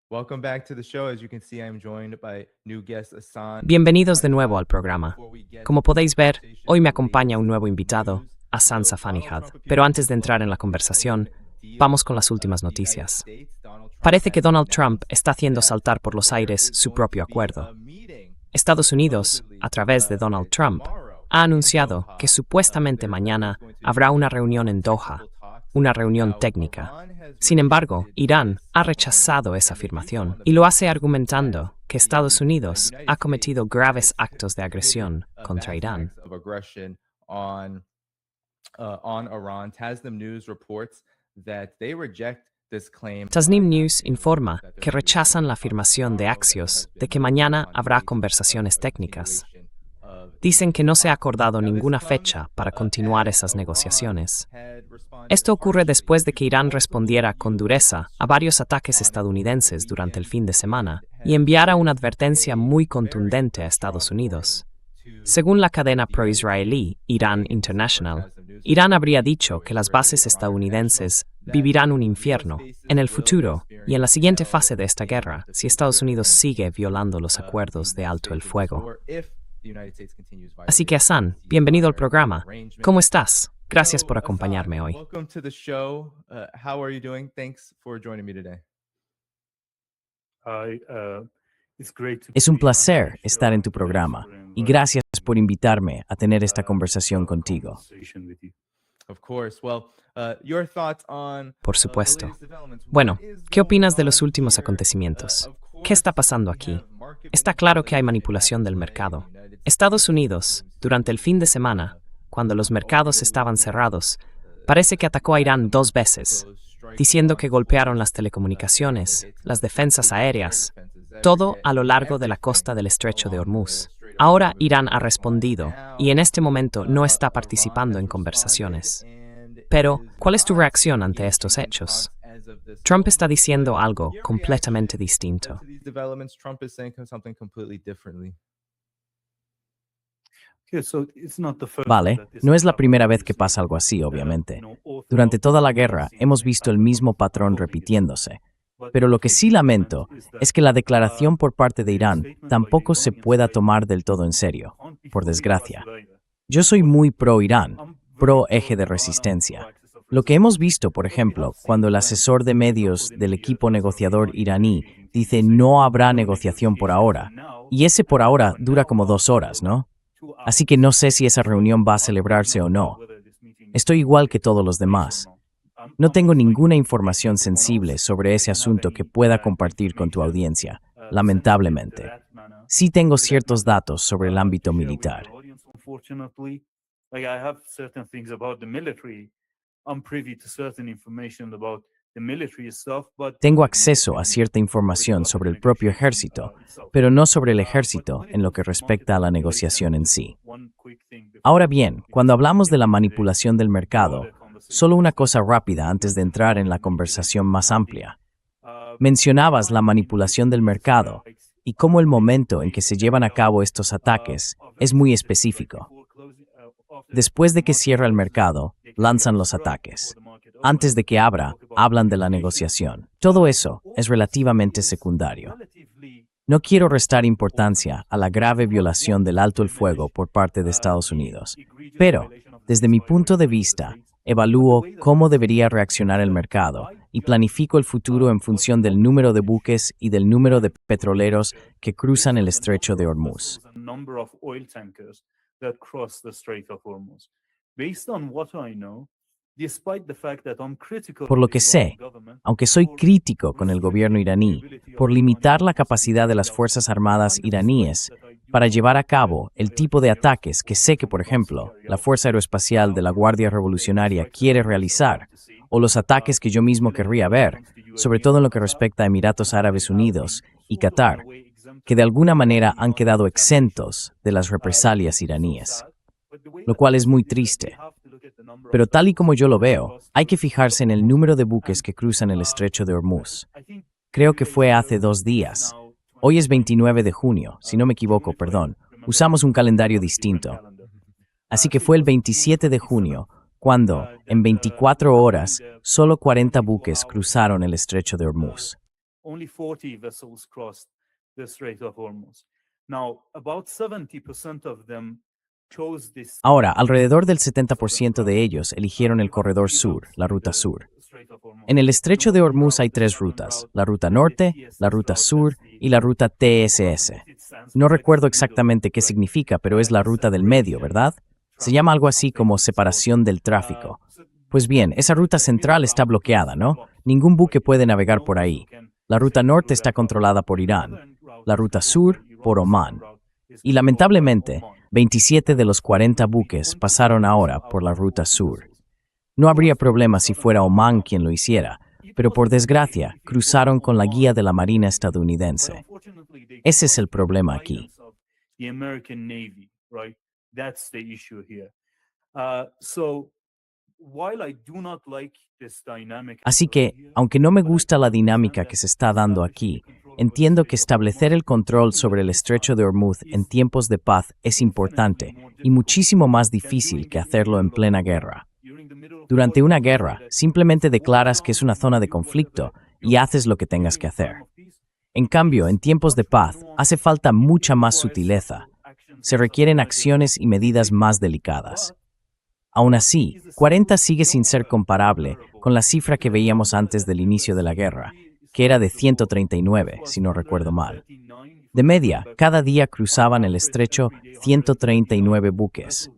Welcome back to the show. As you can see, I'm joined by new guest Hassan. Bienvenidos de nuevo al programa. Como podéis ver, hoy me acompaña un nuevo invitado, Hassan Safanihad. Pero antes de entrar en la conversación, vamos con las últimas noticias. Parece que Donald Trump está haciendo saltar por los aires su propio acuerdo. Estados Unidos, a través de Donald Trump, ha anunciado que supuestamente mañana habrá una reunión en Doha, una reunión técnica. Sin embargo, Irán ha rechazado esa afirmación y lo hace argumentando que Estados Unidos ha cometido graves actos de agresión contra Irán. Tasnim News informa que rechazan la afirmación de Axios de que mañana habrá conversaciones técnicas. Dicen que no se ha acordado ninguna fecha para continuar esas negociaciones. Esto ocurre después de que Irán respondiera con dureza a varios ataques estadounidenses durante el fin de semana y enviara una advertencia muy contundente a Estados Unidos. Según la cadena pro-israelí Iran International, Irán habría dicho que las bases estadounidenses vivirán un infierno en el futuro y en la siguiente fase de esta guerra si Estados Unidos sigue violando los acuerdos de alto el fuego. Así que Hassan, bienvenido al programa. ¿Cómo estás? Gracias por acompañarme hoy. Es un placer estar en tu programa y gracias por invitarme a tener esta conversación contigo. Por supuesto. Bueno, ¿qué opinas de los últimos acontecimientos? ¿Qué está pasando aquí? Está claro que hay manipulación del mercado. Estados Unidos, durante el fin de semana, cuando los mercados estaban cerrados, parece que atacó a Irán 2 veces, diciendo que golpearon las telecomunicaciones, las defensas aéreas, todo a lo largo de la costa del Estrecho de Hormuz. Ahora Irán ha respondido y en este momento no está participando en conversaciones. Pero, ¿cuál es tu reacción ante estos hechos? Trump está diciendo algo completamente distinto. Vale, no es la primera vez que pasa algo así, obviamente. Durante toda la guerra hemos visto el mismo patrón repitiéndose. Pero lo que sí lamento es que la declaración por parte de Irán tampoco se pueda tomar del todo en serio, por desgracia. Yo soy muy pro-Irán, pro-eje de resistencia. Lo que hemos visto, por ejemplo, cuando el asesor de medios del equipo negociador iraní dice no habrá negociación por ahora, y ese por ahora dura como 2 horas, ¿no? Así que no sé si esa reunión va a celebrarse o no. Estoy igual que todos los demás. No tengo ninguna información sensible sobre ese asunto que pueda compartir con tu audiencia, lamentablemente. Sí tengo ciertos datos sobre el ámbito militar. Tengo acceso a cierta información sobre el propio ejército, pero no sobre el ejército en lo que respecta a la negociación en sí. Ahora bien, cuando hablamos de la manipulación del mercado, solo una cosa rápida antes de entrar en la conversación más amplia. Mencionabas la manipulación del mercado y cómo el momento en que se llevan a cabo estos ataques es muy específico. Después de que cierra el mercado, lanzan los ataques. Antes de que abra, hablan de la negociación. Todo eso es relativamente secundario. No quiero restar importancia a la grave violación del alto el fuego por parte de Estados Unidos, pero, desde mi punto de vista, evalúo cómo debería reaccionar el mercado y planifico el futuro en función del número de buques y del número de petroleros que cruzan el Estrecho de Hormuz. Por lo que sé, aunque soy crítico con el gobierno iraní por limitar la capacidad de las Fuerzas Armadas iraníes para llevar a cabo el tipo de ataques que sé que, por ejemplo, la Fuerza Aeroespacial de la Guardia Revolucionaria quiere realizar, o los ataques que yo mismo querría ver, sobre todo en lo que respecta a Emiratos Árabes Unidos y Qatar, que de alguna manera han quedado exentos de las represalias iraníes, lo cual es muy triste. Pero tal y como yo lo veo, hay que fijarse en el número de buques que cruzan el Estrecho de Hormuz. Creo que fue hace 2 días. Hoy es 29 de junio, si no me equivoco, perdón. Usamos un calendario distinto. Así que fue el 27 de junio, cuando, en 24 horas, solo 40 buques cruzaron el Estrecho de Hormuz. only 40 vessels crossed the Strait of Hormuz. Now, about 70% of them chose this. Ahora, alrededor del 70% de ellos eligieron el corredor sur, la ruta sur. En el estrecho de Hormuz hay tres rutas, la ruta norte, la ruta sur y la ruta TSS. No recuerdo exactamente qué significa, pero es la ruta del medio, ¿verdad? Se llama algo así como separación del tráfico. Pues bien, esa ruta central está bloqueada, ¿no? Ningún buque puede navegar por ahí. La ruta norte está controlada por Irán, la ruta sur por Omán. Y lamentablemente, 27 de los 40 buques pasaron ahora por la ruta sur. No habría problema si fuera Omán quien lo hiciera, pero por desgracia, cruzaron con la guía de la Marina estadounidense. Ese es el problema aquí. Así que, aunque no me gusta la dinámica que se está dando aquí, entiendo que establecer el control sobre el estrecho de Hormuz en tiempos de paz es importante y muchísimo más difícil que hacerlo en plena guerra. Durante una guerra, simplemente declaras que es una zona de conflicto y haces lo que tengas que hacer. En cambio, en tiempos de paz, hace falta mucha más sutileza. Se requieren acciones y medidas más delicadas. Aún así, 40 sigue sin ser comparable con la cifra que veíamos antes del inicio de la guerra, que era de 139, si no recuerdo mal. De media, cada día cruzaban el estrecho 139 buques.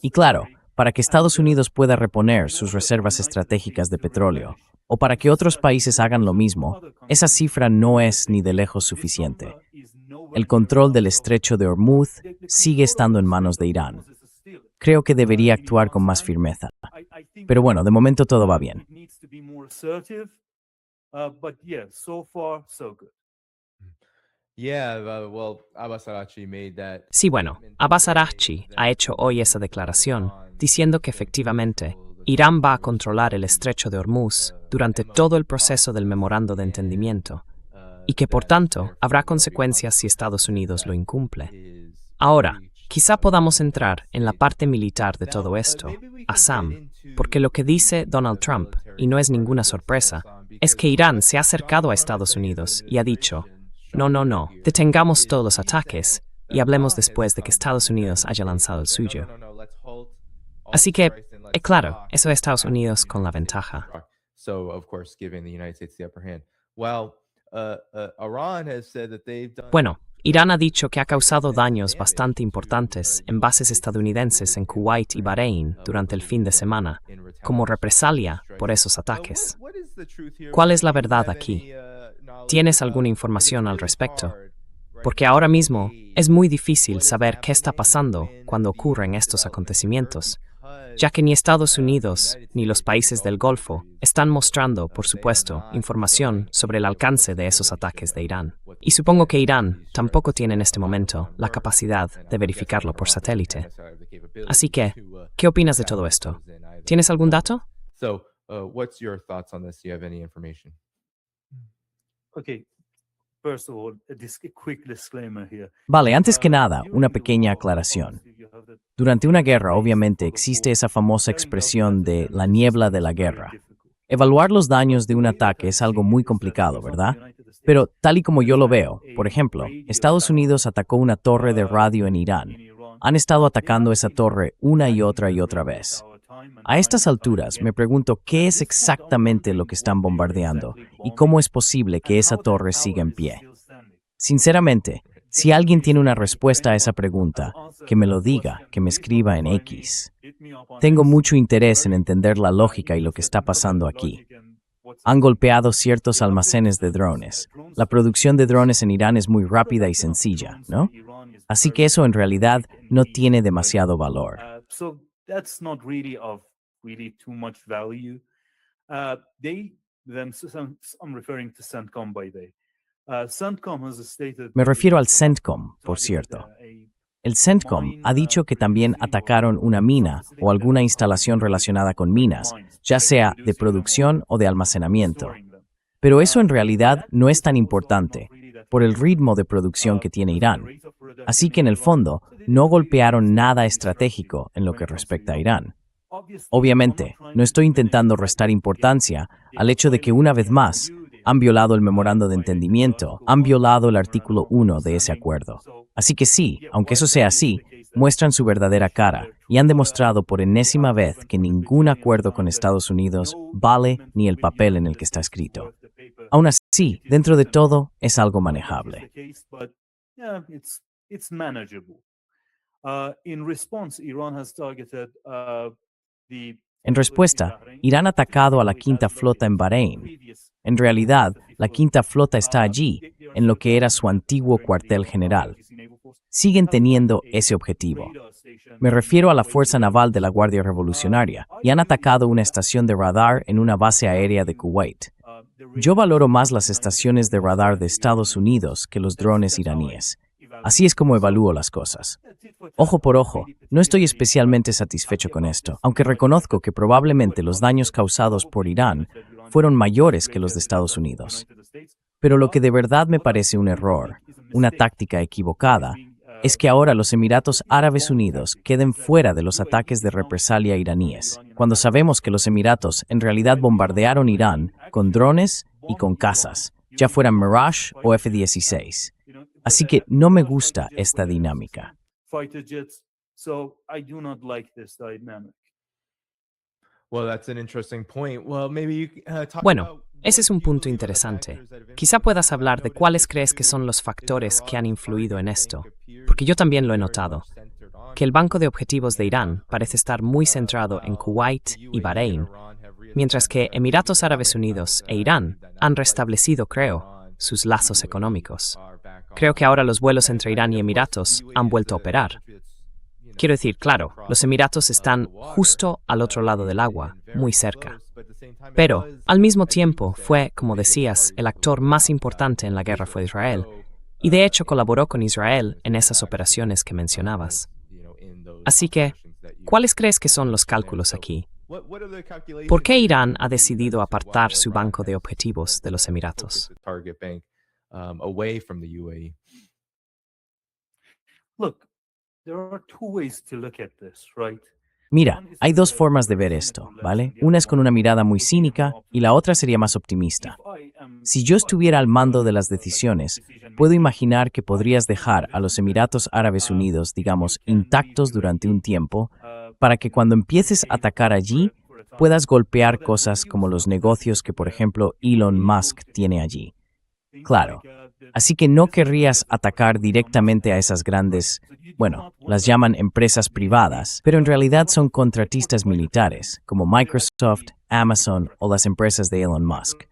Y claro, para que Estados Unidos pueda reponer sus reservas estratégicas de petróleo, o para que otros países hagan lo mismo, esa cifra no es ni de lejos suficiente. El control del estrecho de Hormuz sigue estando en manos de Irán. Creo que debería actuar con más firmeza. Pero bueno, de momento todo va bien. Sí, bueno, Abbas Araghchi ha hecho hoy esa declaración, diciendo que efectivamente Irán va a controlar el estrecho de Hormuz durante todo el proceso del memorando de entendimiento, y que por tanto habrá consecuencias si Estados Unidos lo incumple. Ahora, quizá podamos entrar en la parte militar de todo esto, Assam, porque lo que dice Donald Trump, y no es ninguna sorpresa, es que Irán se ha acercado a Estados Unidos y ha dicho, no, detengamos todos los ataques y hablemos después de que Estados Unidos haya lanzado el suyo. Así que, claro, eso es Estados Unidos con la ventaja. Bueno, Irán ha dicho que ha causado daños bastante importantes en bases estadounidenses en Kuwait y Bahrein durante el fin de semana, como represalia por esos ataques. ¿Cuál es la verdad aquí? ¿Tienes alguna información al respecto? Porque ahora mismo es muy difícil saber qué está pasando cuando ocurren estos acontecimientos, ya que ni Estados Unidos ni los países del Golfo están mostrando, por supuesto, información sobre el alcance de esos ataques de Irán. Y supongo que Irán tampoco tiene en este momento la capacidad de verificarlo por satélite. Así que, ¿qué opinas de todo esto? ¿Tienes algún dato? Vale, antes que nada, una pequeña aclaración. Durante una guerra, obviamente, existe esa famosa expresión de la niebla de la guerra. Evaluar los daños de un ataque es algo muy complicado, ¿verdad? Pero tal y como yo lo veo, por ejemplo, Estados Unidos atacó una torre de radio en Irán. Han estado atacando esa torre una y otra vez. A estas alturas me pregunto qué es exactamente lo que están bombardeando y cómo es posible que esa torre siga en pie. Sinceramente, si alguien tiene una respuesta a esa pregunta, que me lo diga, que me escriba en X. Tengo mucho interés en entender la lógica y lo que está pasando aquí. Han golpeado ciertos almacenes de drones. La producción de drones en Irán es muy rápida y sencilla, ¿no? Así que eso en realidad no tiene demasiado valor. Me refiero al CENTCOM, por cierto. El CENTCOM ha dicho que también atacaron una mina o alguna instalación relacionada con minas, ya sea de producción o de almacenamiento. Pero eso en realidad no es tan importante, por el ritmo de producción que tiene Irán. Así que en el fondo, no golpearon nada estratégico en lo que respecta a Irán. Obviamente, no estoy intentando restar importancia al hecho de que una vez más, han violado el memorando de entendimiento, han violado el artículo 1 de ese acuerdo. Así que sí, aunque eso sea así, muestran su verdadera cara y han demostrado por enésima vez que ningún acuerdo con Estados Unidos vale ni el papel en el que está escrito. Aún así, dentro de todo, es algo manejable. En respuesta, Irán ha atacado a la Quinta Flota en Bahrein. En realidad, la Quinta Flota está allí, en lo que era su antiguo cuartel general. Siguen teniendo ese objetivo. Me refiero a la Fuerza Naval de la Guardia Revolucionaria y han atacado una estación de radar en una base aérea de Kuwait. Yo valoro más las estaciones de radar de Estados Unidos que los drones iraníes. Así es como evalúo las cosas. Ojo por ojo, no estoy especialmente satisfecho con esto, aunque reconozco que probablemente los daños causados por Irán fueron mayores que los de Estados Unidos. Pero lo que de verdad me parece un error, una táctica equivocada, es que ahora los Emiratos Árabes Unidos queden fuera de los ataques de represalia iraníes, cuando sabemos que los Emiratos en realidad bombardearon Irán con drones y con cazas, ya fueran Mirage o F-16. Así que no me gusta esta dinámica. Bueno, ese es un punto interesante. Quizá puedas hablar de cuáles crees que son los factores que han influido en esto, porque yo también lo he notado, que el banco de objetivos de Irán parece estar muy centrado en Kuwait y Bahrein, mientras que Emiratos Árabes Unidos e Irán han restablecido, creo, sus lazos económicos. Creo que ahora los vuelos entre Irán y Emiratos han vuelto a operar. Quiero decir, claro, los Emiratos están justo al otro lado del agua, muy cerca. Pero, al mismo tiempo, fue, como decías, el actor más importante en la guerra fue Israel, y de hecho colaboró con Israel en esas operaciones que mencionabas. Así que, ¿cuáles crees que son los cálculos aquí? ¿Por qué Irán ha decidido apartar su banco de objetivos de los Emiratos? Mira, hay dos formas de ver esto, ¿vale? Una es con una mirada muy cínica y la otra sería más optimista. Si yo estuviera al mando de las decisiones, puedo imaginar que podrías dejar a los Emiratos Árabes Unidos, digamos, intactos durante un tiempo, para que cuando empieces a atacar allí, puedas golpear cosas como los negocios que, por ejemplo, Elon Musk tiene allí. Claro, así que no querrías atacar directamente a esas grandes, bueno, las llaman empresas privadas, pero en realidad son contratistas militares, como Microsoft, Amazon o las empresas de Elon Musk.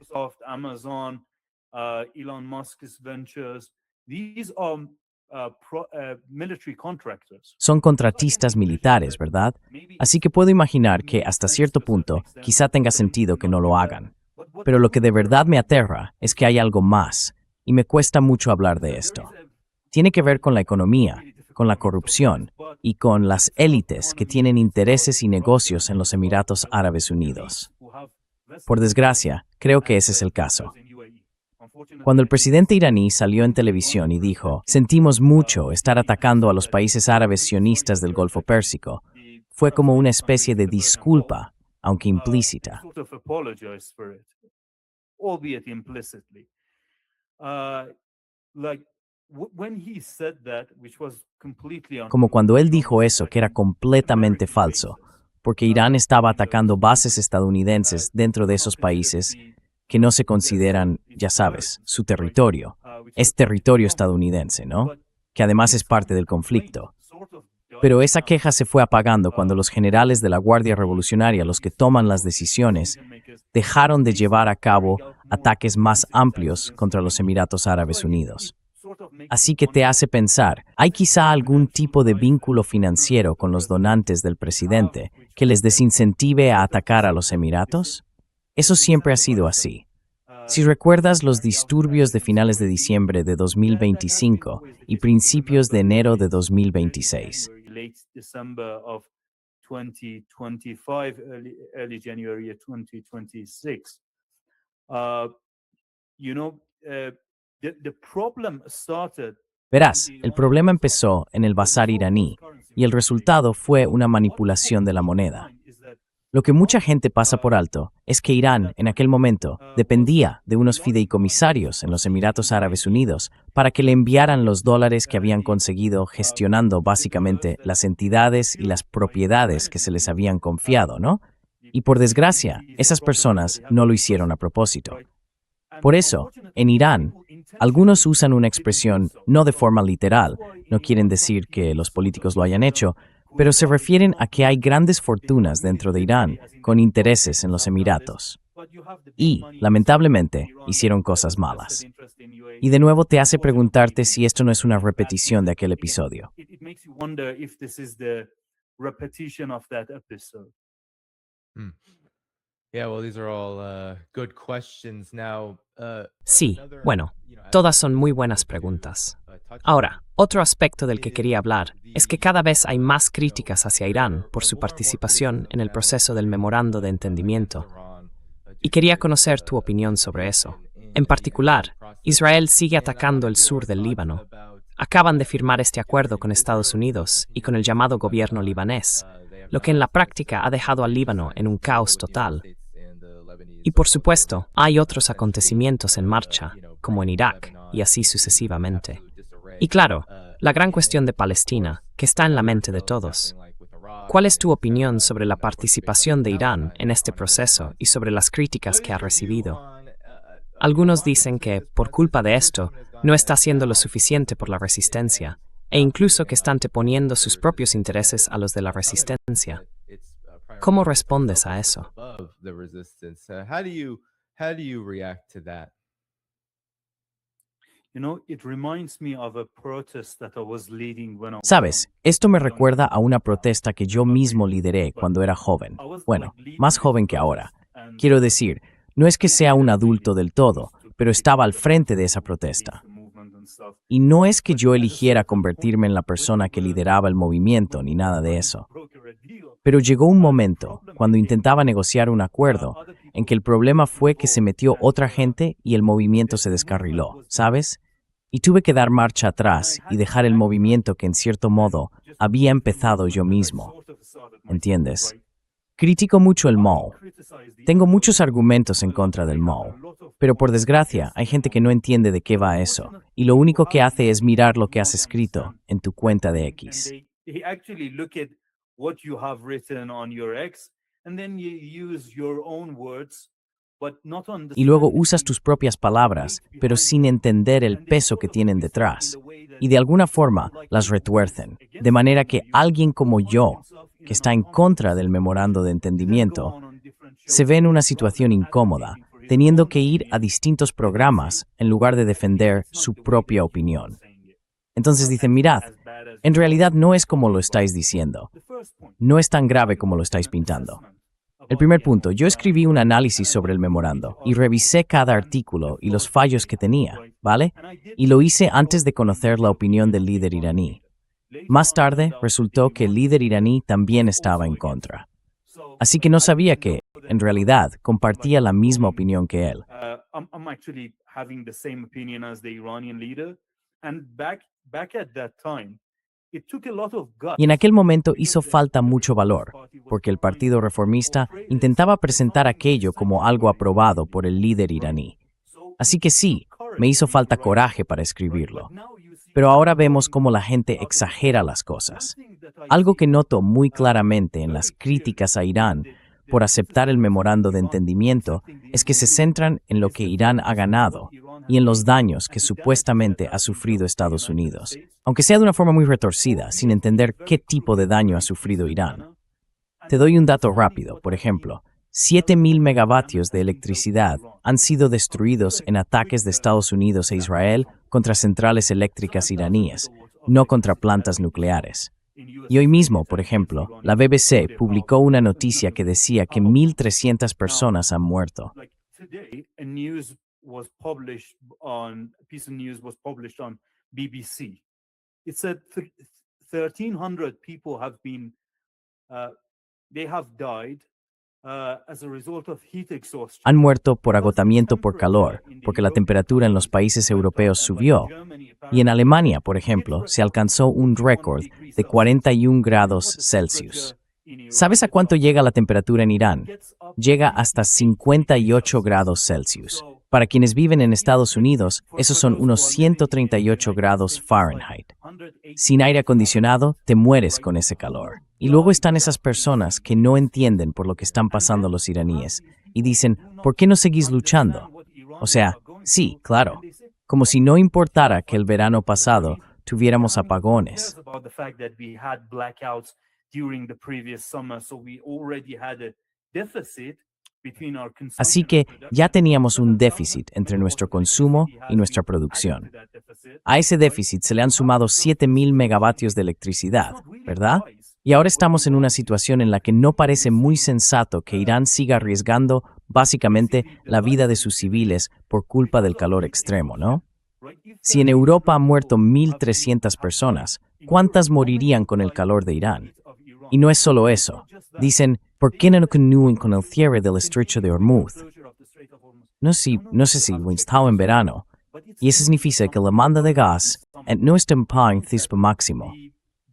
Elon Musk's ventures, these are military contractors. Son contratistas militares, ¿verdad? Así que puedo imaginar que hasta cierto punto quizá tenga sentido que no lo hagan. Pero lo que de verdad me aterra es que hay algo más, y me cuesta mucho hablar de esto. Tiene que ver con la economía, con la corrupción y con las élites que tienen intereses y negocios en los Emiratos Árabes Unidos. Por desgracia, creo que ese es el caso. Cuando el presidente iraní salió en televisión y dijo, sentimos mucho estar atacando a los países árabes sionistas del Golfo Pérsico, fue como una especie de disculpa, aunque implícita. Como cuando él dijo eso, que era completamente falso, porque Irán estaba atacando bases estadounidenses dentro de esos países que no se consideran, ya sabes, su territorio. Es territorio estadounidense, ¿no? Que además es parte del conflicto. Pero esa queja se fue apagando cuando los generales de la Guardia Revolucionaria, los que toman las decisiones, dejaron de llevar a cabo ataques más amplios contra los Emiratos Árabes Unidos. Así que te hace pensar, ¿hay quizá algún tipo de vínculo financiero con los donantes del presidente que les desincentive a atacar a los Emiratos? Eso siempre ha sido así. Si recuerdas los disturbios de finales de diciembre de 2025 y principios de enero de 2026. Verás, el problema empezó en el bazar iraní y el resultado fue una manipulación de la moneda. Lo que mucha gente pasa por alto es que Irán, en aquel momento, dependía de unos fideicomisarios en los Emiratos Árabes Unidos para que le enviaran los dólares que habían conseguido gestionando básicamente las entidades y las propiedades que se les habían confiado, ¿no? Y por desgracia, esas personas no lo hicieron a propósito. Por eso, en Irán, algunos usan una expresión no de forma literal, no quieren decir que los políticos lo hayan hecho, pero se refieren a que hay grandes fortunas dentro de Irán con intereses en los Emiratos. Y, lamentablemente, hicieron cosas malas. Y de nuevo te hace preguntarte si esto no es una repetición de aquel episodio. Hmm. Yeah, well, these are all good questions. Now, Sí, bueno, todas son muy buenas preguntas. Ahora, otro aspecto del que quería hablar es que cada vez hay más críticas hacia Irán por su participación en el proceso del memorando de entendimiento. Y quería conocer tu opinión sobre eso. En particular, Israel sigue atacando el sur del Líbano. Acaban de firmar este acuerdo con Estados Unidos y con el llamado gobierno libanés, lo que en la práctica ha dejado al Líbano en un caos total. Y por supuesto, hay otros acontecimientos en marcha, como en Irak, y así sucesivamente. Y claro, la gran cuestión de Palestina, que está en la mente de todos. ¿Cuál es tu opinión sobre la participación de Irán en este proceso y sobre las críticas que ha recibido? Algunos dicen que, por culpa de esto, no está haciendo lo suficiente por la resistencia, e incluso que está anteponiendo sus propios intereses a los de la resistencia. ¿Cómo respondes a eso? How do you react to that? Sabes, esto me recuerda a una protesta que yo mismo lideré cuando era joven. Bueno, más joven que ahora. Quiero decir, no es que sea un adulto del todo, pero estaba al frente de esa protesta. Y no es que yo eligiera convertirme en la persona que lideraba el movimiento ni nada de eso. Pero llegó un momento, cuando intentaba negociar un acuerdo, en que el problema fue que se metió otra gente y el movimiento se descarriló, ¿sabes? Y tuve que dar marcha atrás y dejar el movimiento que en cierto modo había empezado yo mismo. ¿Entiendes? Critico mucho el Mao. Tengo muchos argumentos en contra del Mao. Pero por desgracia, hay gente que no entiende de qué va eso, y lo único que hace es mirar lo que has escrito en tu cuenta de X. Y luego usas tus propias palabras, pero sin entender el peso que tienen detrás. Y de alguna forma las retuercen, de manera que alguien como yo, que está en contra del memorando de entendimiento, se ve en una situación incómoda, teniendo que ir a distintos programas en lugar de defender su propia opinión. Entonces dicen, mirad, en realidad no es como lo estáis diciendo. No es tan grave como lo estáis pintando. El primer punto, yo escribí un análisis sobre el memorando y revisé cada artículo y los fallos que tenía, ¿vale? Y lo hice antes de conocer la opinión del líder iraní. Más tarde, resultó que el líder iraní también estaba en contra. Así que no sabía que, en realidad, compartía la misma opinión que él. Y en aquel momento hizo falta mucho valor, porque el Partido Reformista intentaba presentar aquello como algo aprobado por el líder iraní. Así que sí, me hizo falta coraje para escribirlo. Pero ahora vemos cómo la gente exagera las cosas. Algo que noto muy claramente en las críticas a Irán por aceptar el memorando de entendimiento es que se centran en lo que Irán ha ganado y en los daños que supuestamente ha sufrido Estados Unidos, aunque sea de una forma muy retorcida, sin entender qué tipo de daño ha sufrido Irán. Te doy un dato rápido, por ejemplo, 7.000 megavatios de electricidad han sido destruidos en ataques de Estados Unidos e Israel contra centrales eléctricas iraníes, no contra plantas nucleares. Y hoy mismo, por ejemplo, la BBC publicó una noticia que decía que 1.300 personas han muerto. It said 1,300 people have been, they have died as a result of heat exhaustion. Han muerto por agotamiento por calor, porque la temperatura en los países europeos subió. Y en Alemania, por ejemplo, se alcanzó un récord de 41 grados Celsius. ¿Sabes a cuánto llega la temperatura en Irán? Llega hasta 58 grados Celsius. Para quienes viven en Estados Unidos, esos son unos 138 grados Fahrenheit. Sin aire acondicionado, te mueres con ese calor. Y luego están esas personas que no entienden por lo que están pasando los iraníes y dicen, ¿por qué no seguís luchando? O sea, sí, claro, como si no importara que el verano pasado tuviéramos apagones. Así que ya teníamos un déficit entre nuestro consumo y nuestra producción. A ese déficit se le han sumado 7.000 megavatios de electricidad, ¿verdad? Y ahora estamos en una situación en la que no parece muy sensato que Irán siga arriesgando básicamente la vida de sus civiles por culpa del calor extremo, ¿no? Si en Europa han muerto 1.300 personas, ¿cuántas morirían con el calor de Irán? Y no es solo eso. Dicen, ¿por qué no continúan con el cierre del estrecho de Hormuz? No sé si lo instaló en verano. Y eso significa que la demanda de gas no está en principio máximo.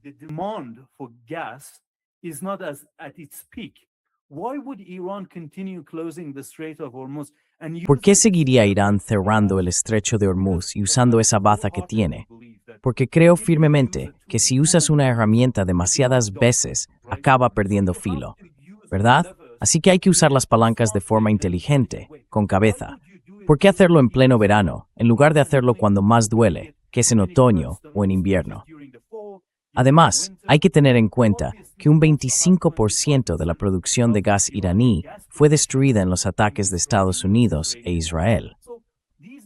The demand for gas is not at its peak. Why would Iran continue closing the Strait of Hormuz? ¿Por qué seguiría Irán cerrando el estrecho de Hormuz y usando esa baza que tiene? Porque creo firmemente que si usas una herramienta demasiadas veces, acaba perdiendo filo, ¿verdad? Así que hay que usar las palancas de forma inteligente, con cabeza. ¿Por qué hacerlo en pleno verano, en lugar de hacerlo cuando más duele, que es en otoño o en invierno? Además, hay que tener en cuenta que un 25% de la producción de gas iraní fue destruida en los ataques de Estados Unidos e Israel.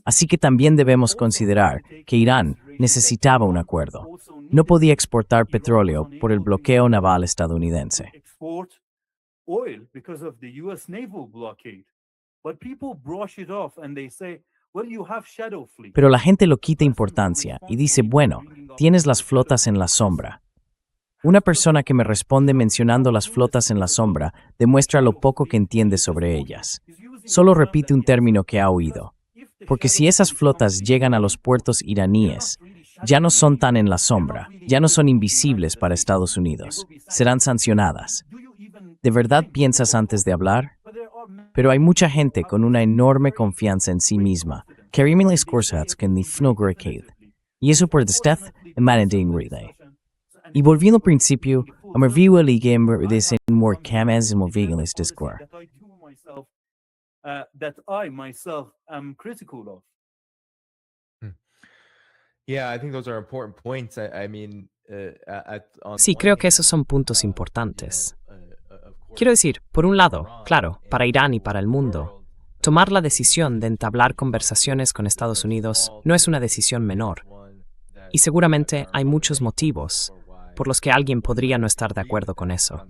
Así que también debemos considerar que Irán necesitaba un acuerdo. No podía exportar petróleo por el bloqueo naval estadounidense. Pero la gente lo quita importancia y dice, bueno, tienes las flotas en la sombra. Una persona que me responde mencionando las flotas en la sombra demuestra lo poco que entiende sobre ellas. Solo repite un término que ha oído. Porque si esas flotas llegan a los puertos iraníes, ya no son tan en la sombra, ya no son invisibles para Estados Unidos, serán sancionadas. ¿De verdad piensas antes de hablar? Pero hay mucha gente con una enorme confianza en sí misma, que rimen las cosas que ni fnogrequed. Y eso por desteth y manending relay. Y volviendo al principio, a me vivo el game de ser more camas y movigen les discours. That I myself am critical of. Yeah, I think those are important points. I mean, Sí, creo que esos son puntos importantes. Quiero decir, por un lado, claro, para Irán y para el mundo, tomar la decisión de entablar conversaciones con Estados Unidos no es una decisión menor. Y seguramente hay muchos motivos por los que alguien podría no estar de acuerdo con eso.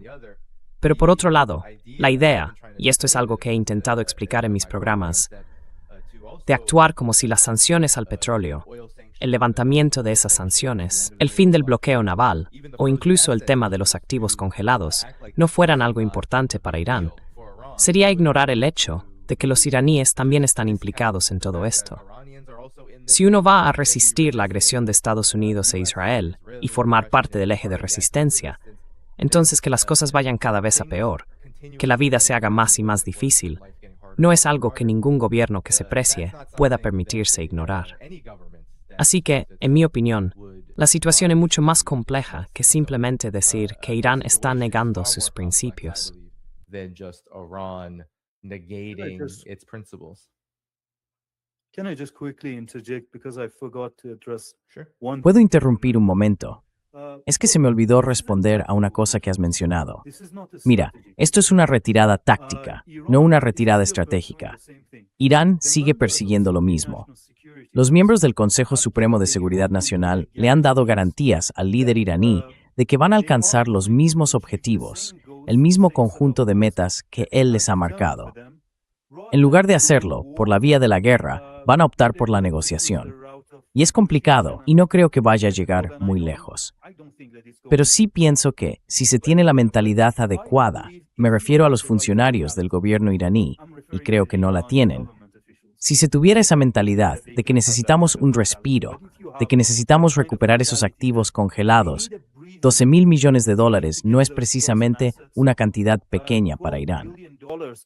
Pero por otro lado, la idea, y esto es algo que he intentado explicar en mis programas, de actuar como si las sanciones al petróleo, el levantamiento de esas sanciones, el fin del bloqueo naval o incluso el tema de los activos congelados no fueran algo importante para Irán, sería ignorar el hecho de que los iraníes también están implicados en todo esto. Si uno va a resistir la agresión de Estados Unidos e Israel y formar parte del eje de resistencia, entonces que las cosas vayan cada vez a peor, que la vida se haga más y más difícil, no es algo que ningún gobierno que se precie pueda permitirse ignorar. Así que, en mi opinión, la situación es mucho más compleja que simplemente decir que Irán está negando sus principios. Can I just quickly interject because I forgot to address one. ¿Puedo interrumpir un momento? Es que se me olvidó responder a una cosa que has mencionado. Mira, esto es una retirada táctica, no una retirada estratégica. Irán sigue persiguiendo lo mismo. Los miembros del Consejo Supremo de Seguridad Nacional le han dado garantías al líder iraní de que van a alcanzar los mismos objetivos, el mismo conjunto de metas que él les ha marcado. En lugar de hacerlo por la vía de la guerra, van a optar por la negociación. Y es complicado y no creo que vaya a llegar muy lejos. Pero sí pienso que, si se tiene la mentalidad adecuada, me refiero a los funcionarios del gobierno iraní, y creo que no la tienen. Si se tuviera esa mentalidad de que necesitamos un respiro, de que necesitamos recuperar esos activos congelados, $12,000 millones no es precisamente una cantidad pequeña para Irán.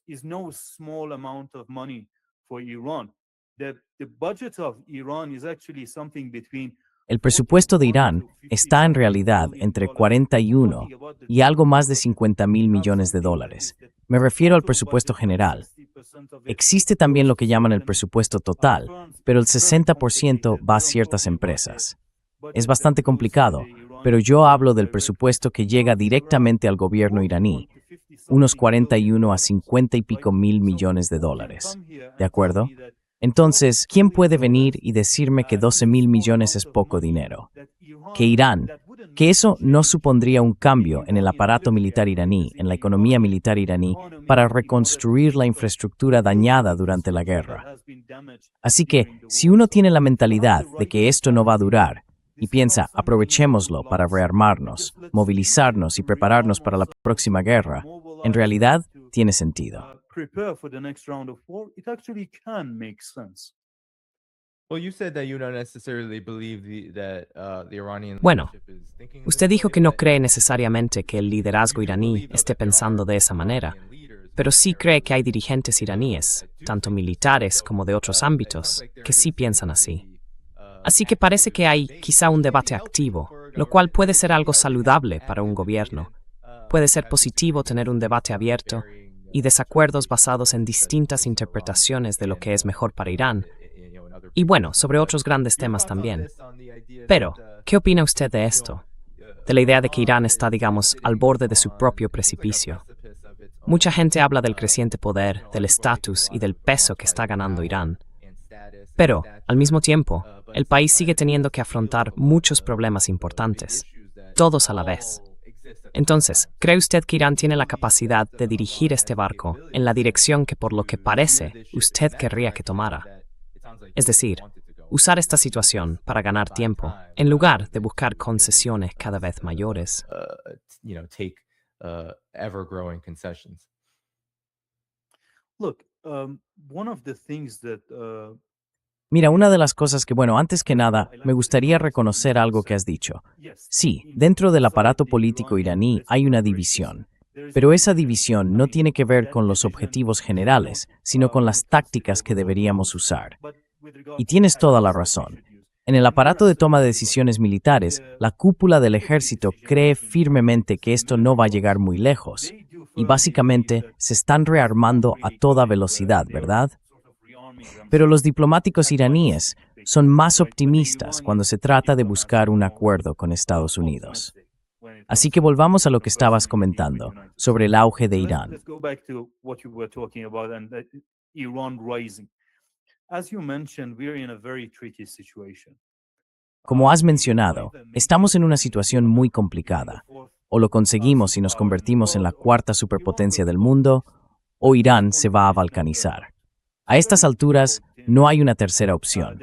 Is no small amount of money for Iran. The budget of Iran is actually something between El presupuesto de Irán está en realidad entre 41 y algo más de $50,000 millones. Me refiero al presupuesto general. Existe también lo que llaman el presupuesto total, pero el 60% va a ciertas empresas. Es bastante complicado, pero yo hablo del presupuesto que llega directamente al gobierno iraní, unos 41 a 50 y pico mil millones de dólares. ¿De acuerdo? Entonces, ¿quién puede venir y decirme que 12,000 millones es poco dinero? Que Irán, que eso no supondría un cambio en el aparato militar iraní, en la economía militar iraní, para reconstruir la infraestructura dañada durante la guerra. Así que, si uno tiene la mentalidad de que esto no va a durar, y piensa, aprovechémoslo para rearmarnos, movilizarnos y prepararnos para la próxima guerra, en realidad tiene sentido. prepare for the next round of war, it actually can make sense. Well, you said that you don't necessarily believe the Iranian Bueno, leadership is thinking Usted this dijo way, que no but cree necesariamente que el liderazgo iraní esté pensando de esa manera, pero sí cree que hay dirigentes iraníes, tanto militares como de otros ámbitos, que sí piensan así. Así que parece que hay quizá un debate activo, lo cual puede ser algo saludable para un gobierno. Puede ser positivo tener un debate abierto y desacuerdos basados en distintas interpretaciones de lo que es mejor para Irán, y bueno, sobre otros grandes temas también. Pero, ¿qué opina usted de esto? De la idea de que Irán está, digamos, al borde de su propio precipicio. Mucha gente habla del creciente poder, del estatus y del peso que está ganando Irán. Pero, al mismo tiempo, el país sigue teniendo que afrontar muchos problemas importantes, todos a la vez. Entonces, ¿cree usted que Irán tiene la capacidad de dirigir este barco en la dirección que por lo que parece usted querría que tomara? Es decir, usar esta situación para ganar tiempo, en lugar de buscar concesiones cada vez mayores. take ever-growing concessions. Look, one of the things that Mira, una de las cosas que, bueno, antes que nada, me gustaría reconocer algo que has dicho. Sí, dentro del aparato político iraní hay una división, pero esa división no tiene que ver con los objetivos generales, sino con las tácticas que deberíamos usar. Y tienes toda la razón. En el aparato de toma de decisiones militares, la cúpula del ejército cree firmemente que esto no va a llegar muy lejos, y básicamente se están rearmando a toda velocidad, ¿verdad? Pero los diplomáticos iraníes son más optimistas cuando se trata de buscar un acuerdo con Estados Unidos. Así que volvamos a lo que estabas comentando sobre el auge de Irán. Let's go back to what you were talking about and Iran rising. As you mentioned, we're in a very tricky situation. Como has mencionado, estamos en una situación muy complicada. O lo conseguimos y nos convertimos en la cuarta superpotencia del mundo, o Irán se va a balcanizar. A estas alturas, no hay una tercera opción.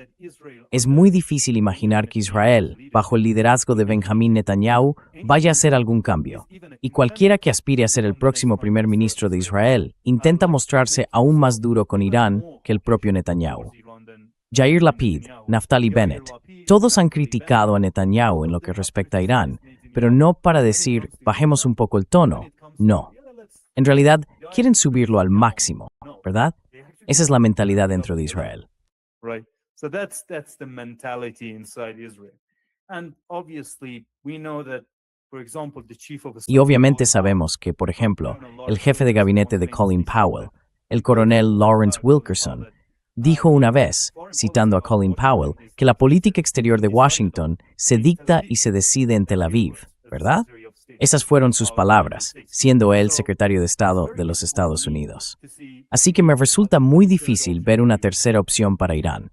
Es muy difícil imaginar que Israel, bajo el liderazgo de Benjamín Netanyahu, vaya a hacer algún cambio. Y cualquiera que aspire a ser el próximo primer ministro de Israel intenta mostrarse aún más duro con Irán que el propio Netanyahu. Yair Lapid, Naftali Bennett, todos han criticado a Netanyahu en lo que respecta a Irán, pero no para decir, bajemos un poco el tono, no. En realidad, quieren subirlo al máximo, ¿verdad? Esa es la mentalidad dentro de Israel. Right. So that's the mentality inside Israel. And obviously, we know that, for example, the chief of Y obviamente sabemos que, por ejemplo, el jefe de gabinete de Colin Powell, el coronel Lawrence Wilkerson, dijo una vez, citando a Colin Powell, que la política exterior de Washington se dicta y se decide en Tel Aviv, ¿verdad? Esas fueron sus palabras, siendo él secretario de Estado de los Estados Unidos. Así que me resulta muy difícil ver una tercera opción para Irán.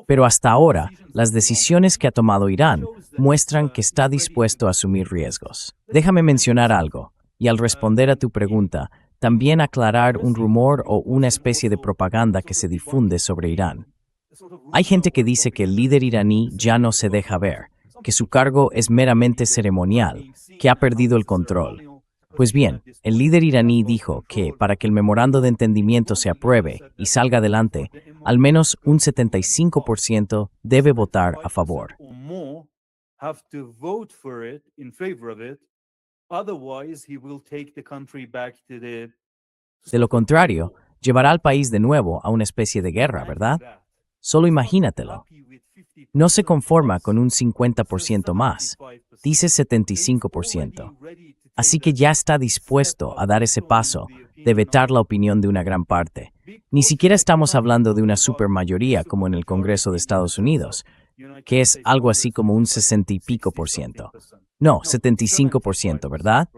Pero hasta ahora, las decisiones que ha tomado Irán muestran que está dispuesto a asumir riesgos. Déjame mencionar algo, y al responder a tu pregunta, también aclarar un rumor o una especie de propaganda que se difunde sobre Irán. Hay gente que dice que el líder iraní ya no se deja ver, que su cargo es meramente ceremonial, que ha perdido el control. Pues bien, el líder iraní dijo que para que el memorando de entendimiento se apruebe y salga adelante, al menos un 75% debe votar a favor. have to vote for it in favor of it. Otherwise, he will take the country back to the. De lo contrario, llevará al país de nuevo a una especie de guerra, ¿verdad? Solo imagínatelo. No se conforma con un 50% más, dice 75%. Así que ya está dispuesto a dar ese paso de vetar la opinión de una gran parte. Ni siquiera estamos hablando de una supermayoría como en el Congreso de Estados Unidos, que es algo así como un 60 y pico por ciento. No, 75%, ¿verdad?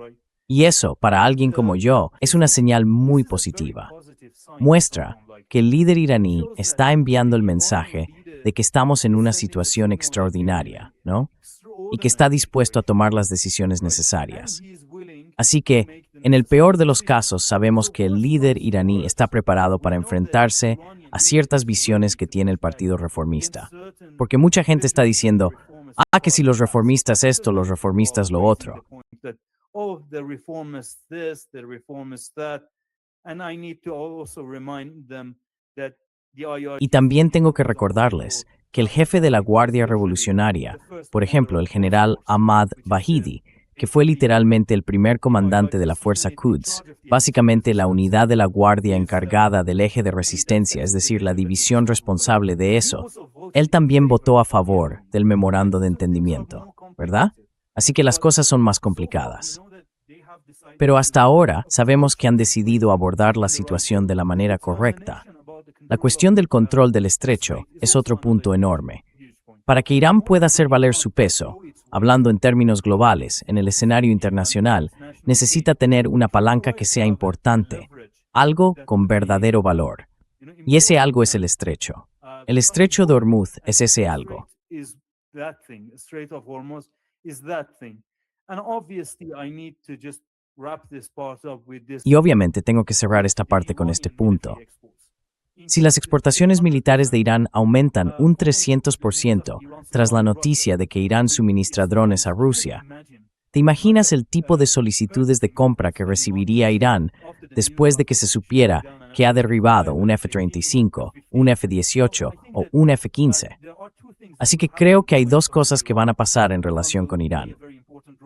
Y eso, para alguien como yo, es una señal muy positiva. Muestra que el líder iraní está enviando el mensaje de que estamos en una situación extraordinaria, ¿no? Y que está dispuesto a tomar las decisiones necesarias. Así que, en el peor de los casos, sabemos que el líder iraní está preparado para enfrentarse a ciertas visiones que tiene el Partido Reformista. Porque mucha gente está diciendo, que si los reformistas esto, los reformistas lo otro. Y también tengo que recordarles que el jefe de la Guardia Revolucionaria, por ejemplo, el general Ahmad Vahidi, que fue literalmente el primer comandante de la Fuerza Quds, básicamente la unidad de la Guardia encargada del eje de resistencia, es decir, la división responsable de eso, él también votó a favor del memorando de entendimiento, ¿verdad? Así que las cosas son más complicadas. Pero hasta ahora sabemos que han decidido abordar la situación de la manera correcta. La cuestión del control del estrecho es otro punto enorme. Para que Irán pueda hacer valer su peso, hablando en términos globales, en el escenario internacional, necesita tener una palanca que sea importante, algo con verdadero valor. Y ese algo es el estrecho. El estrecho de Hormuz es ese algo. Y obviamente tengo que cerrar esta parte con este punto. Si las exportaciones militares de Irán aumentan un 300% tras la noticia de que Irán suministra drones a Rusia, ¿te imaginas el tipo de solicitudes de compra que recibiría Irán después de que se supiera que ha derribado un F-35, un F-18 o un F-15? Así que creo que hay dos cosas que van a pasar en relación con Irán.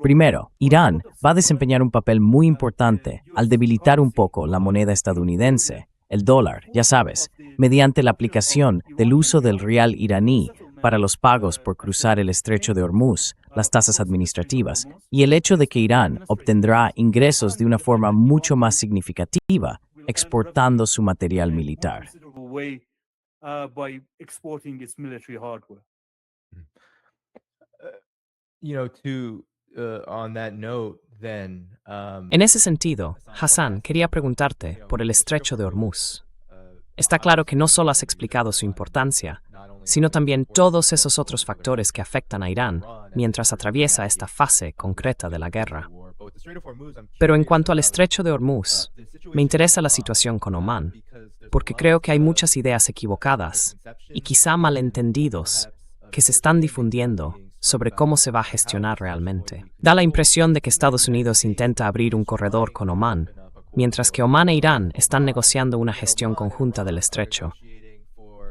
Primero, Irán va a desempeñar un papel muy importante al debilitar un poco la moneda estadounidense, el dólar, ya sabes, mediante la aplicación del uso del rial iraní para los pagos por cruzar el estrecho de Hormuz, las tasas administrativas, y el hecho de que Irán obtendrá ingresos de una forma mucho más significativa exportando su material militar. En ese sentido, Hassan, quería preguntarte por el estrecho de Hormuz. Está claro que no solo has explicado su importancia, sino también todos esos otros factores que afectan a Irán mientras atraviesa esta fase concreta de la guerra. Pero en cuanto al estrecho de Hormuz, me interesa la situación con Omán, porque creo que hay muchas ideas equivocadas y quizá malentendidos que se están difundiendo sobre cómo se va a gestionar realmente. Da la impresión de que Estados Unidos intenta abrir un corredor con Omán, mientras que Omán e Irán están negociando una gestión conjunta del estrecho.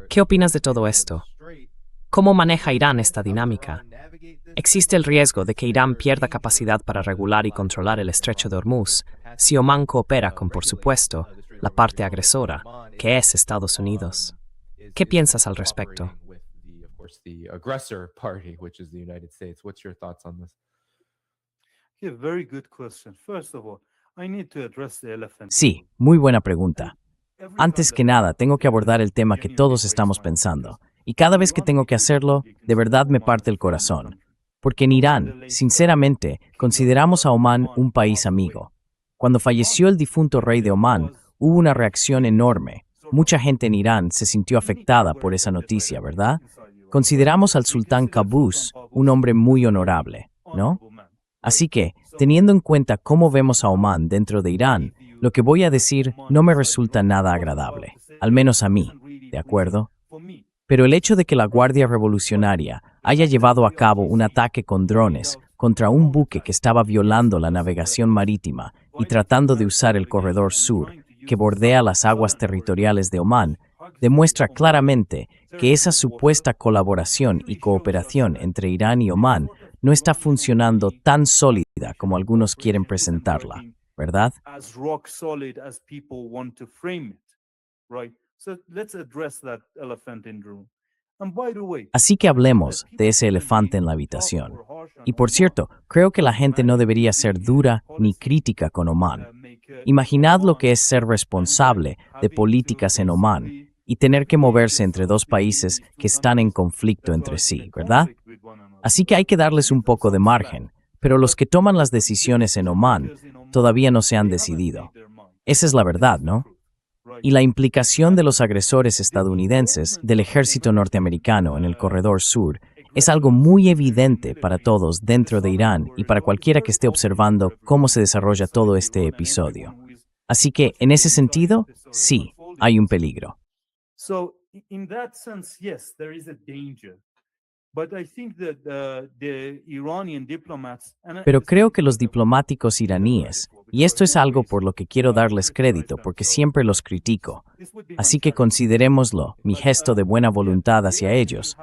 ¿Qué opinas de todo esto? ¿Cómo maneja Irán esta dinámica? ¿Existe el riesgo de que Irán pierda capacidad para regular y controlar el estrecho de Hormuz si Omán coopera con, por supuesto, la parte agresora, que es Estados Unidos? ¿Qué piensas al respecto? The aggressor party, which is the United States. What's your thoughts on this? Very good question. First of all, I need to address the elephant. Sí, muy buena pregunta. Antes que nada, tengo que abordar el tema que todos estamos pensando. Y cada vez que tengo que hacerlo, de verdad me parte el corazón. Porque en Irán, sinceramente, consideramos a Omán un país amigo. Cuando falleció el difunto rey de Omán, hubo una reacción enorme. Mucha gente en Irán se sintió afectada por esa noticia, ¿verdad? Consideramos al sultán Qaboos un hombre muy honorable, ¿no? Así que, teniendo en cuenta cómo vemos a Omán dentro de Irán, lo que voy a decir no me resulta nada agradable, al menos a mí, ¿de acuerdo? Pero el hecho de que la Guardia Revolucionaria haya llevado a cabo un ataque con drones contra un buque que estaba violando la navegación marítima y tratando de usar el corredor sur, que bordea las aguas territoriales de Omán, demuestra claramente que esa supuesta colaboración y cooperación entre Irán y Omán no está funcionando tan sólida como algunos quieren presentarla, ¿verdad? As rock solid as people want to frame it, right? So let's address that elephant in the room. And by the way, Así que hablemos de ese elefante en la habitación. Y por cierto, creo que la gente no debería ser dura ni crítica con Omán. Imaginad lo que es ser responsable de políticas en Omán y tener que moverse entre dos países que están en conflicto entre sí, ¿verdad? Así que hay que darles un poco de margen, pero los que toman las decisiones en Omán todavía no se han decidido. Esa es la verdad, ¿no? Y la implicación de los agresores estadounidenses del ejército norteamericano en el Corredor Sur es algo muy evidente para todos dentro de Irán y para cualquiera que esté observando cómo se desarrolla todo este episodio. Así que, en ese sentido, sí, hay un peligro. So in that sense, yes, there is a danger. But I think that the Iranian diplomats Pero creo que los diplomáticos iraníes, y esto es algo por lo que quiero darles crédito porque siempre los critico, así que considerémoslo mi gesto de buena voluntad hacia ellos,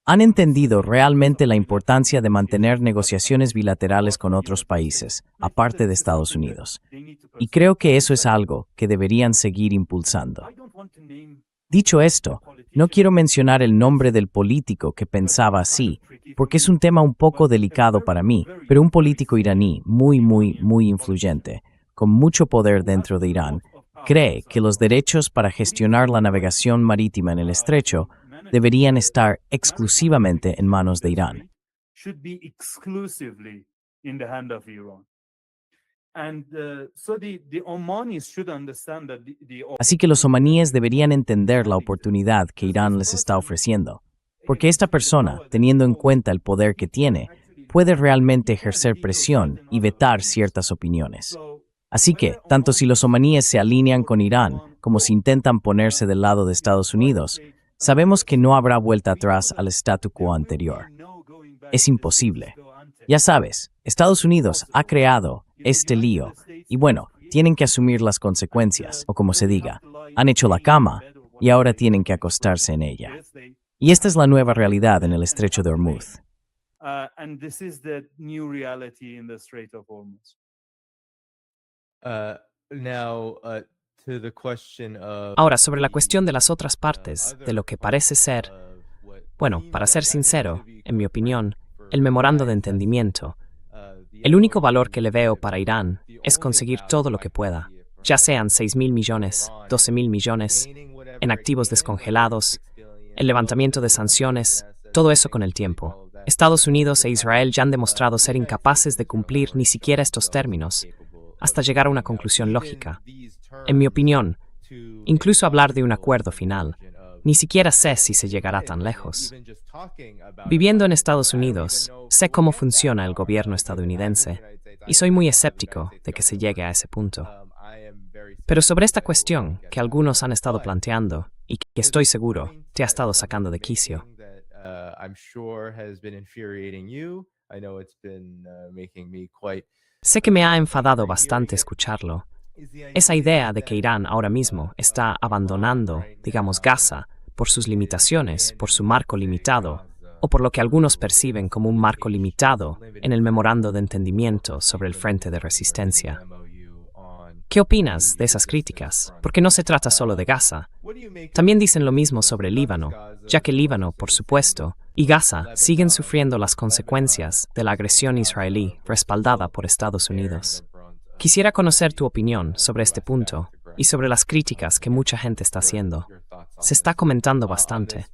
han entendido realmente la importancia de mantener negociaciones bilaterales con otros países, aparte de Estados Unidos. Y creo que eso es algo que deberían seguir impulsando. Dicho esto, no quiero mencionar el nombre del político que pensaba así, porque es un tema un poco delicado para mí, pero un político iraní muy influyente, con mucho poder dentro de Irán, cree que los derechos para gestionar la navegación marítima en el estrecho deberían estar exclusivamente en manos de Irán. should be exclusively in the hand of Iran. And so the Omanis should understand that Así que los omaníes deberían entender la oportunidad que Irán les está ofreciendo, porque esta persona, teniendo en cuenta el poder que tiene, puede realmente ejercer presión y vetar ciertas opiniones. Así que, tanto si los omaníes se alinean con Irán como si intentan ponerse del lado de Estados Unidos, sabemos que no habrá vuelta atrás al statu quo anterior. Es imposible. Ya sabes, Estados Unidos ha creado este lío y bueno, tienen que asumir las consecuencias, o como se diga, han hecho la cama y ahora tienen que acostarse en ella. Y esta es la nueva realidad en el estrecho de Hormuz. and this is the new reality in the Strait of Hormuz. Now, to the question of Ahora, sobre la cuestión de las otras partes, de lo que parece ser, bueno, para ser sincero, en mi opinión, el memorando de entendimiento, el único valor que le veo para Irán es conseguir todo lo que pueda, ya sean 6.000 millones, 12.000 millones, en activos descongelados, el levantamiento de sanciones, todo eso con el tiempo. Estados Unidos e Israel ya han demostrado ser incapaces de cumplir ni siquiera estos términos, hasta llegar a una conclusión lógica. En mi opinión, incluso hablar de un acuerdo final, ni siquiera sé si se llegará tan lejos. Viviendo en Estados Unidos, sé cómo funciona el gobierno estadounidense y soy muy escéptico de que se llegue a ese punto. Pero sobre esta cuestión que algunos han estado planteando y que estoy seguro te ha estado sacando de quicio, sé que me ha enfadado bastante escucharlo. Esa idea de que Irán ahora mismo está abandonando, digamos, Gaza, por sus limitaciones, por su marco limitado, o por lo que algunos perciben como un marco limitado en el memorando de entendimiento sobre el frente de resistencia. ¿Qué opinas de esas críticas? Porque no se trata solo de Gaza. También dicen lo mismo sobre Líbano, ya que Líbano, por supuesto, y Gaza siguen sufriendo las consecuencias de la agresión israelí respaldada por Estados Unidos. Quisiera conocer tu opinión sobre este punto y sobre las críticas que mucha gente está haciendo. Se está comentando bastante.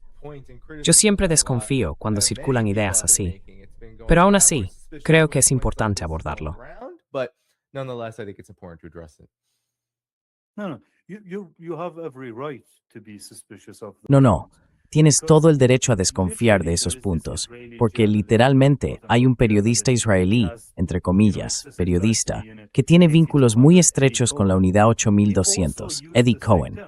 Yo siempre desconfío cuando circulan ideas así, pero aún así, creo que es importante abordarlo. No, you have every right to be suspicious of No, tienes todo el derecho a desconfiar de esos puntos, porque literalmente hay un periodista israelí, entre comillas, periodista, que tiene vínculos muy estrechos con la Unidad 8200, Eddie Cohen.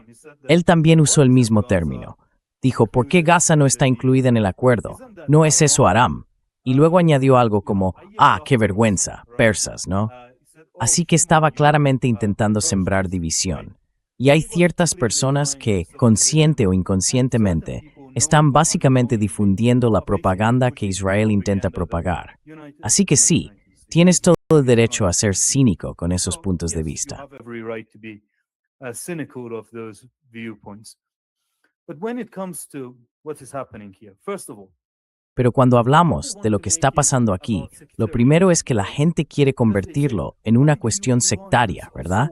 Él también usó el mismo término. Dijo, ¿por qué Gaza no está incluida en el acuerdo? ¿No es eso Aram? Y luego añadió algo como, qué vergüenza, persas, ¿no? Así que estaba claramente intentando sembrar división. Y hay ciertas personas que, consciente o inconscientemente, están básicamente difundiendo la propaganda que Israel intenta propagar. Así que sí, tienes todo el derecho a ser cínico con esos puntos de vista. Pero cuando hablamos de lo que está pasando aquí, lo primero es que la gente quiere convertirlo en una cuestión sectaria, ¿verdad?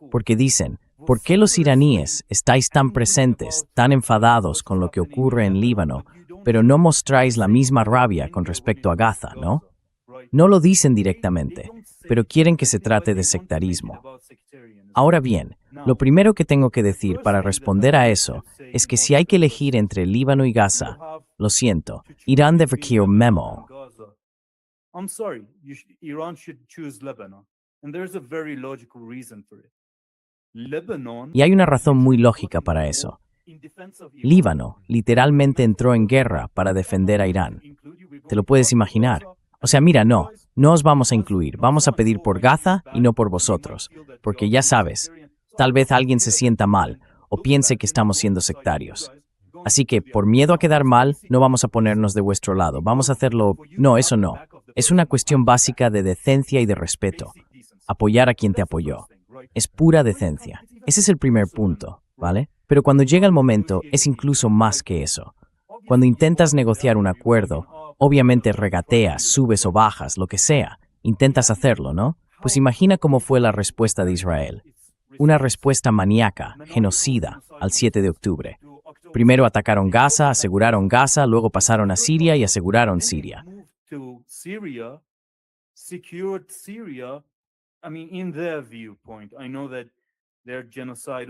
Porque dicen, ¿por qué los iraníes estáis tan presentes, tan enfadados con lo que ocurre en Líbano, pero no mostráis la misma rabia con respecto a Gaza, ¿no? No lo dicen directamente, pero quieren que se trate de sectarismo. Ahora bien, lo primero que tengo que decir para responder a eso es que si hay que elegir entre Líbano y Gaza, lo siento, Irán debe crear un memo. Y hay una razón muy lógica para eso. Líbano literalmente entró en guerra para defender a Irán. ¿Te lo puedes imaginar? O sea, mira, no os vamos a incluir, vamos a pedir por Gaza y no por vosotros, porque ya sabes, tal vez alguien se sienta mal o piense que estamos siendo sectarios. Así que, por miedo a quedar mal, no vamos a ponernos de vuestro lado, vamos a hacerlo... No, eso no. Es una cuestión básica de decencia y de respeto. Apoyar a quien te apoyó. Es pura decencia. Ese es el primer punto, ¿vale? Pero cuando llega el momento, es incluso más que eso. Cuando intentas negociar un acuerdo, obviamente regateas, subes o bajas, lo que sea. Intentas hacerlo, ¿no? Pues imagina cómo fue la respuesta de Israel. Una respuesta maníaca, genocida, al 7 de octubre. Primero atacaron Gaza, aseguraron Gaza, luego pasaron a Siria y aseguraron Siria.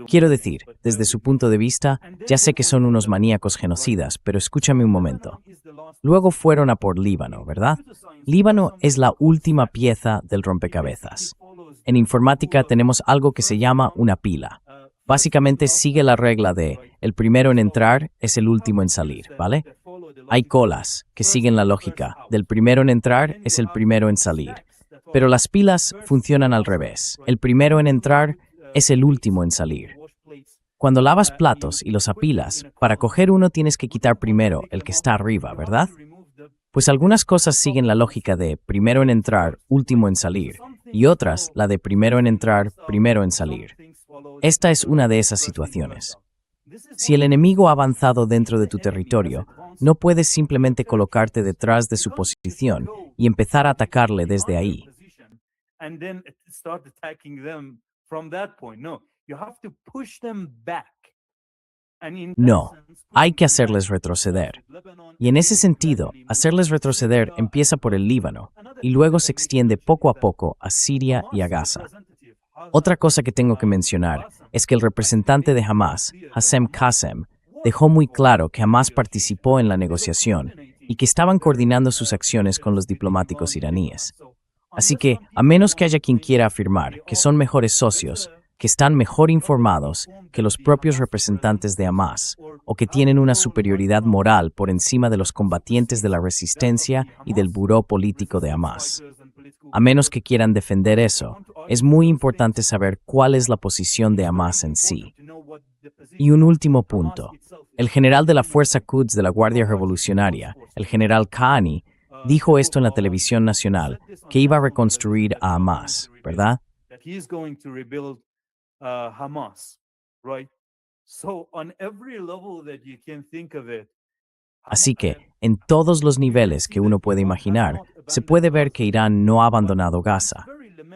Quiero decir, desde su punto de vista, ya sé que son unos maníacos genocidas, pero escúchame un momento. Luego fueron a por Líbano, ¿verdad? Líbano es la última pieza del rompecabezas. En informática tenemos algo que se llama una pila. Básicamente sigue la regla de el primero en entrar es el último en salir, ¿vale? Hay colas que siguen la lógica del primero en entrar es el primero en salir. Pero las pilas funcionan al revés. El primero en entrar es el último en salir. Cuando lavas platos y los apilas, para coger uno tienes que quitar primero el que está arriba, ¿verdad? Pues algunas cosas siguen la lógica de primero en entrar, último en salir, y otras la de primero en entrar, primero en salir. Esta es una de esas situaciones. Si el enemigo ha avanzado dentro de tu territorio, no puedes simplemente colocarte detrás de su posición y empezar a atacarle desde ahí. No, hay que hacerles retroceder. Y en ese sentido, hacerles retroceder empieza por el Líbano y luego se extiende poco a poco a Siria y a Gaza. Otra cosa que tengo que mencionar es que el representante de Hamas, Hassem Qasem, dejó muy claro que Hamas participó en la negociación y que estaban coordinando sus acciones con los diplomáticos iraníes. Así que, a menos que haya quien quiera afirmar que son mejores socios, que están mejor informados que los propios representantes de Hamas, o que tienen una superioridad moral por encima de los combatientes de la resistencia y del buró político de Hamas. A menos que quieran defender eso, es muy importante saber cuál es la posición de Hamas en sí. Y un último punto. El general de la Fuerza Quds de la Guardia Revolucionaria, el general Kahani, dijo esto en la televisión nacional, que iba a reconstruir a Hamas, ¿verdad? Así que, en todos los niveles que uno puede imaginar, se puede ver que Irán no ha abandonado Gaza.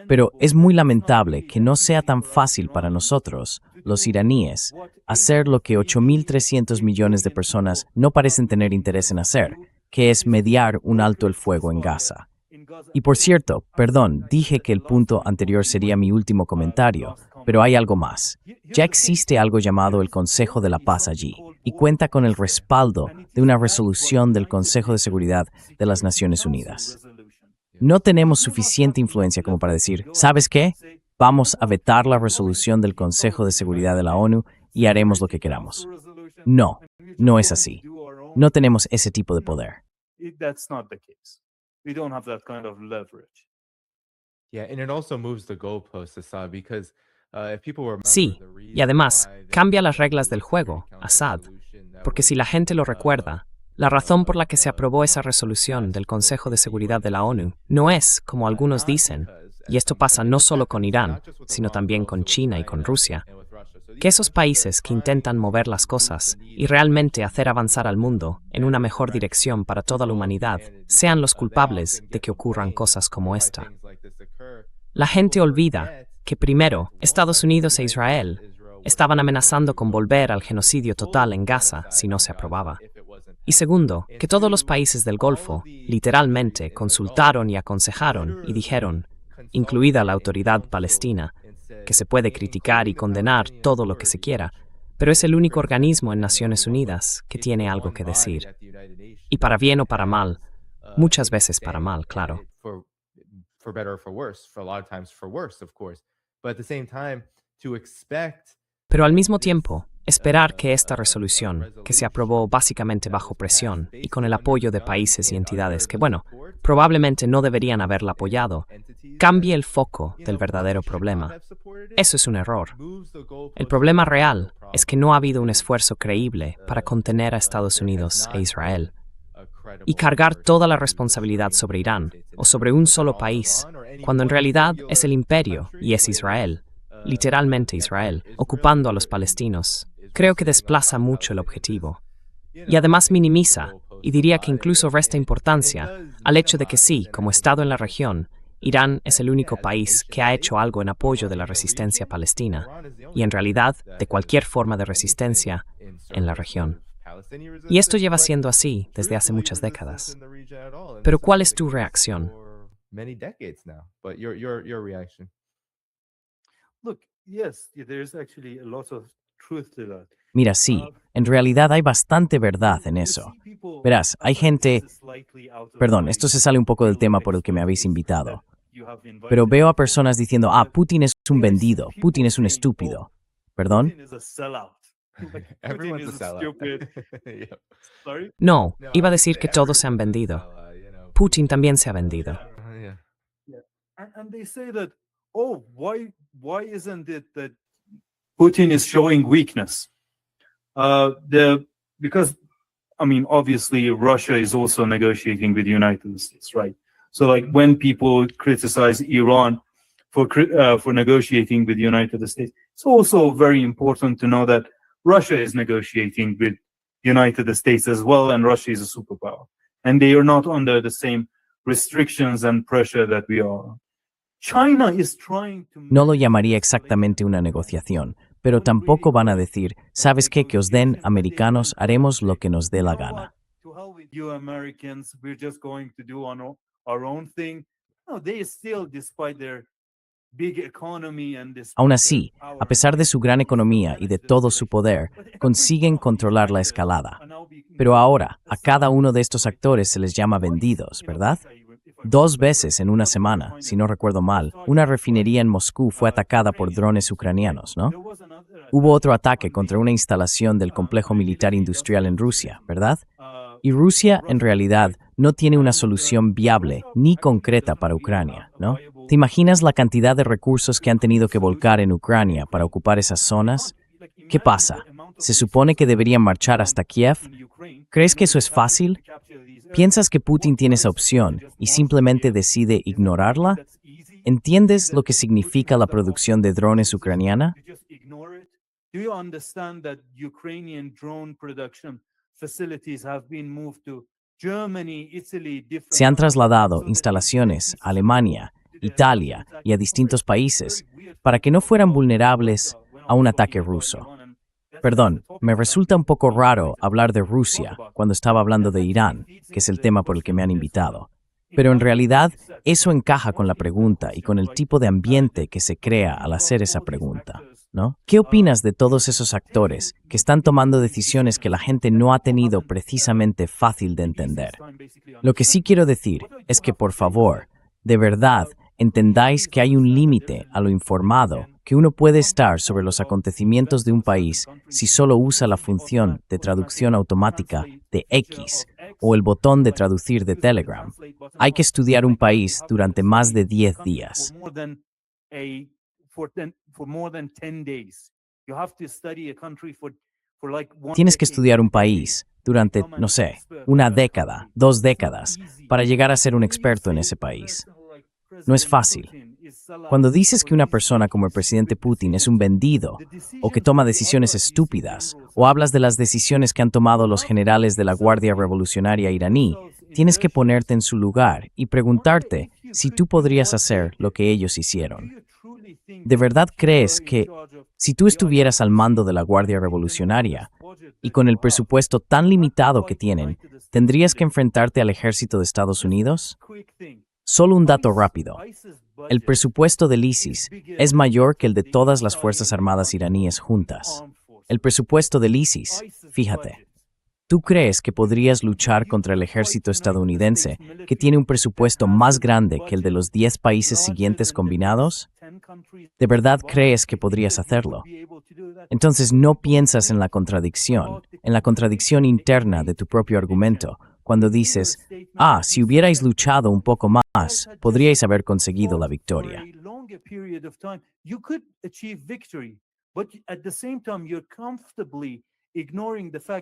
Pero es muy lamentable que no sea tan fácil para nosotros, los iraníes, hacer lo que 8.300 millones de personas no parecen tener interés en hacer, que es mediar un alto el fuego en Gaza. Y por cierto, perdón, dije que el punto anterior sería mi último comentario, pero hay algo más. Ya existe algo llamado el Consejo de la Paz allí, y cuenta con el respaldo de una resolución del Consejo de Seguridad de las Naciones Unidas. No tenemos suficiente influencia como para decir, ¿sabes qué? Vamos a vetar la resolución del Consejo de Seguridad de la ONU y haremos lo que queramos. No, no es así. No tenemos ese tipo de poder. Yeah, and it also moves the goalposts, Assad, because if people remember Sí, the y además, reason why cambia the las reglas del resolution, juego, counter Assad. resolution porque si la gente lo recuerda, la razón por la que se aprobó esa resolución del Consejo de Seguridad de la ONU no es, como algunos dicen, y esto pasa no solo con Irán, sino también con China y con Rusia, que esos países que intentan mover las cosas y realmente hacer avanzar al mundo en una mejor dirección para toda la humanidad sean los culpables de que ocurran cosas como esta. La gente olvida que primero, Estados Unidos e Israel estaban amenazando con volver al genocidio total en Gaza si no se aprobaba. Y segundo, que todos los países del Golfo, literalmente, consultaron y aconsejaron y dijeron, incluida la autoridad palestina, que se puede criticar y condenar todo lo que se quiera, pero es el único organismo en Naciones Unidas que tiene algo que decir. Y para bien o para mal, muchas veces para mal, claro. For better or for worse, for a lot of times for worse, of course. But at the same time, to expect Pero al mismo tiempo, esperar que esta resolución, que se aprobó básicamente bajo presión y con el apoyo de países y entidades que, bueno, probablemente no deberían haberla apoyado, cambie el foco del verdadero problema. Eso es un error. El problema real es que no ha habido un esfuerzo creíble para contener a Estados Unidos e Israel. Y cargar toda la responsabilidad sobre Irán o sobre un solo país, cuando en realidad es el imperio y es Israel, literalmente Israel, ocupando a los palestinos, creo que desplaza mucho el objetivo. Y además minimiza, y diría que incluso resta importancia, al hecho de que sí, como Estado en la región, Irán es el único país que ha hecho algo en apoyo de la resistencia palestina, y en realidad de cualquier forma de resistencia en la región. Y esto lleva siendo así desde hace muchas décadas. Pero ¿cuál es tu reacción? Look, yes, there's actually a lot of truth to that. Mira, sí, en realidad hay bastante verdad en eso. Verás, hay gente... Perdón, esto se sale un poco del tema por el que me habéis invitado. Pero veo a personas diciendo, Putin es un vendido, Putin es un estúpido. ¿Perdón? Putin is a sellout. Like, Putin Everyone's a is sellout. stupid. Yep. Sorry? No, iba a decir que todos se han vendido. Putin también se ha vendido. Yeah. And they say that, oh, why isn't it that Putin is showing weakness? Because I mean, obviously, Russia is also negotiating with the United States, right? So, like, when people criticize Iran for negotiating with the United States, it's also very important to know that Russia is negotiating with United States as well, and Russia is a superpower, and they are not under the same restrictions and pressure that we are. China is trying to. No lo llamaría exactamente una negociación, pero tampoco van a decir, ¿sabes qué? Que os den, americanos, haremos lo que nos dé la gana. To hell with you Americans, we're just going to do our own thing. No, they still, despite their big economy and despite Aún their así, power, a pesar de su gran economía y de todo su poder, consiguen controlar la escalada. Pero ahora, a cada uno de estos actores se les llama vendidos, ¿verdad? 2 veces en una semana, si no recuerdo mal, una refinería en Moscú fue atacada por drones ucranianos, ¿no? Hubo otro ataque contra una instalación del complejo militar industrial en Rusia, ¿verdad? Y Rusia, en realidad, no tiene una solución viable ni concreta para Ucrania, ¿no? ¿Te imaginas la cantidad de recursos que han tenido que volcar en Ucrania para ocupar esas zonas? ¿Qué pasa? ¿Se supone que deberían marchar hasta Kiev? ¿Crees que eso es fácil? ¿Piensas que Putin tiene esa opción y simplemente decide ignorarla? ¿Entiendes lo que significa la producción de drones ucraniana? Do you understand that Ukrainian drone production facilities have been moved to Germany, Italy, different Se han trasladado so that instalaciones a Alemania, Italia y a distintos países para que no fueran vulnerables a un ataque ruso. Perdón, me resulta un poco raro hablar de Rusia cuando estaba hablando de Irán, que es el tema por el que me han invitado. Pero en realidad, eso encaja con la pregunta y con el tipo de ambiente que se crea al hacer esa pregunta, ¿no? ¿Qué opinas de todos esos actores que están tomando decisiones que la gente no ha tenido precisamente fácil de entender? Lo que sí quiero decir es que, por favor, de verdad, entendáis que hay un límite a lo informado que uno puede estar sobre los acontecimientos de un país si solo usa la función de traducción automática de X o el botón de traducir de Telegram. Hay que estudiar un país durante más de 10 días. For more than 10 days. You have to study a country for Tienes que estudiar un país durante, no sé, una década, 2 décadas, para llegar a ser un experto en ese país. No es fácil. Cuando dices que una persona como el presidente Putin es un vendido, o que toma decisiones estúpidas, o hablas de las decisiones que han tomado los generales de la Guardia Revolucionaria iraní, tienes que ponerte en su lugar y preguntarte si tú podrías hacer lo que ellos hicieron. ¿De verdad crees que, si tú estuvieras al mando de la Guardia Revolucionaria, y con el presupuesto tan limitado que tienen, tendrías que enfrentarte al ejército de Estados Unidos? Solo un dato rápido. El presupuesto del ISIS es mayor que el de todas las Fuerzas Armadas iraníes juntas. El presupuesto del ISIS, fíjate. ¿Tú crees que podrías luchar contra el ejército estadounidense, que tiene un presupuesto más grande que el de los 10 países siguientes combinados? ¿De verdad crees que podrías hacerlo? Entonces no piensas en la contradicción interna de tu propio argumento, cuando dices, si hubierais luchado un poco más, podríais haber conseguido la victoria.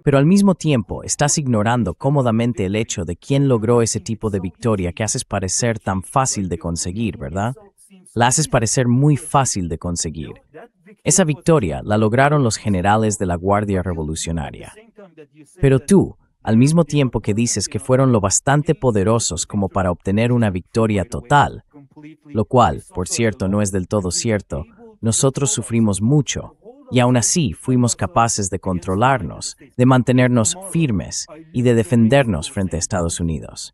Pero al mismo tiempo, estás ignorando cómodamente el hecho de quién logró ese tipo de victoria que haces parecer tan fácil de conseguir, ¿verdad? La haces parecer muy fácil de conseguir. Esa victoria la lograron los generales de la Guardia Revolucionaria. Pero tú, al mismo tiempo que dices que fueron lo bastante poderosos como para obtener una victoria total, lo cual, por cierto, no es del todo cierto, nosotros sufrimos mucho, y aún así fuimos capaces de controlarnos, de mantenernos firmes y de defendernos frente a Estados Unidos.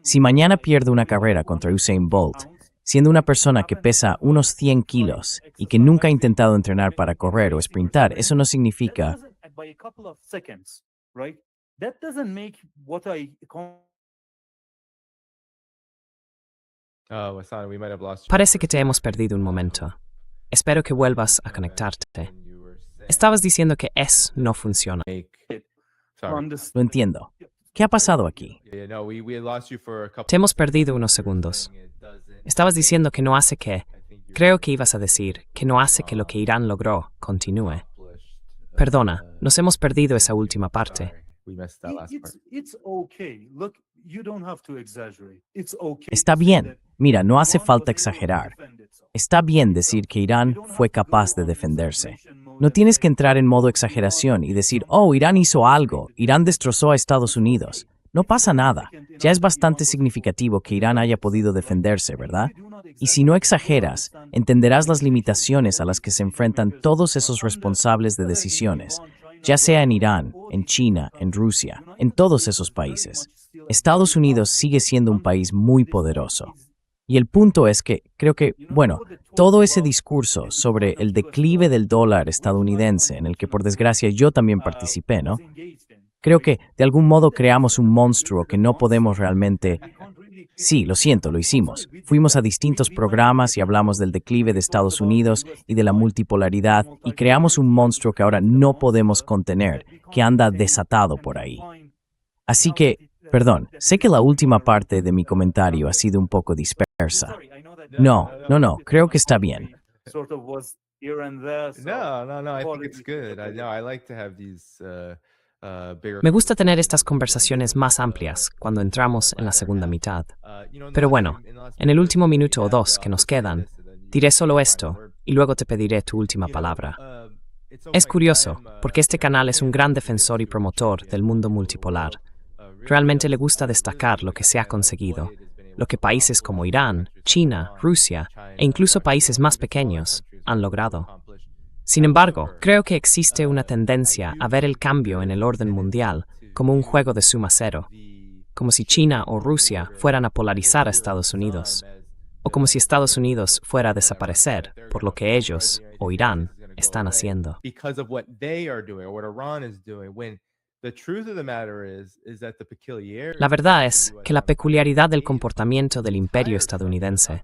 Si mañana pierdo una carrera contra Usain Bolt, siendo una persona que pesa unos 100 kilos y que nunca ha intentado entrenar para correr o sprintar, eso no significa... Hassan, we might have lost you. Parece que te hemos perdido un momento. Espero que vuelvas a conectarte. Estabas diciendo que no funciona. Sorry. Lo entiendo. ¿Qué ha pasado aquí? Yeah, no, we had lost you for a couple. Te hemos perdido unos segundos. Estabas diciendo que no hace que... Creo que ibas a decir que no hace que lo que Irán logró continúe. Perdona, nos hemos perdido esa última parte. We missed that last part. Está bien. Mira, no hace falta exagerar. Está bien decir que Irán fue capaz de defenderse. No tienes que entrar en modo exageración y decir, Irán hizo algo, Irán destrozó a Estados Unidos. No pasa nada. Ya es bastante significativo que Irán haya podido defenderse, ¿verdad? Y si no exageras, entenderás las limitaciones a las que se enfrentan todos esos responsables de decisiones, ya sea en Irán, en China, en Rusia, en todos esos países. Estados Unidos sigue siendo un país muy poderoso. Y el punto es que, creo que, todo ese discurso sobre el declive del dólar estadounidense, en el que por desgracia yo también participé, ¿no? Creo que, de algún modo, creamos un monstruo que no podemos realmente... Sí, lo siento, lo hicimos. Fuimos a distintos programas y hablamos del declive de Estados Unidos y de la multipolaridad y creamos un monstruo que ahora no podemos contener, que anda desatado por ahí. Así que, perdón, sé que la última parte de mi comentario ha sido un poco dispersa. No, creo que está bien. No, I think it's good. I like to have these bigger. Me gusta tener estas conversaciones más amplias cuando entramos en la segunda mitad. Pero bueno, en el último minuto o dos que nos quedan, diré solo esto y luego te pediré tu última palabra. Es curioso, porque este canal es un gran defensor y promotor del mundo multipolar. Realmente le gusta destacar lo que se ha conseguido, lo que países como Irán, China, Rusia e incluso países más pequeños han logrado. Sin embargo, creo que existe una tendencia a ver el cambio en el orden mundial como un juego de suma cero, como si China o Rusia fueran a polarizar a Estados Unidos, o como si Estados Unidos fuera a desaparecer por lo que ellos, o Irán, están haciendo. Because of what they are doing or what Iran is doing, when the truth of the matter is that the peculiarity. La verdad es que la peculiaridad del comportamiento del imperio estadounidense,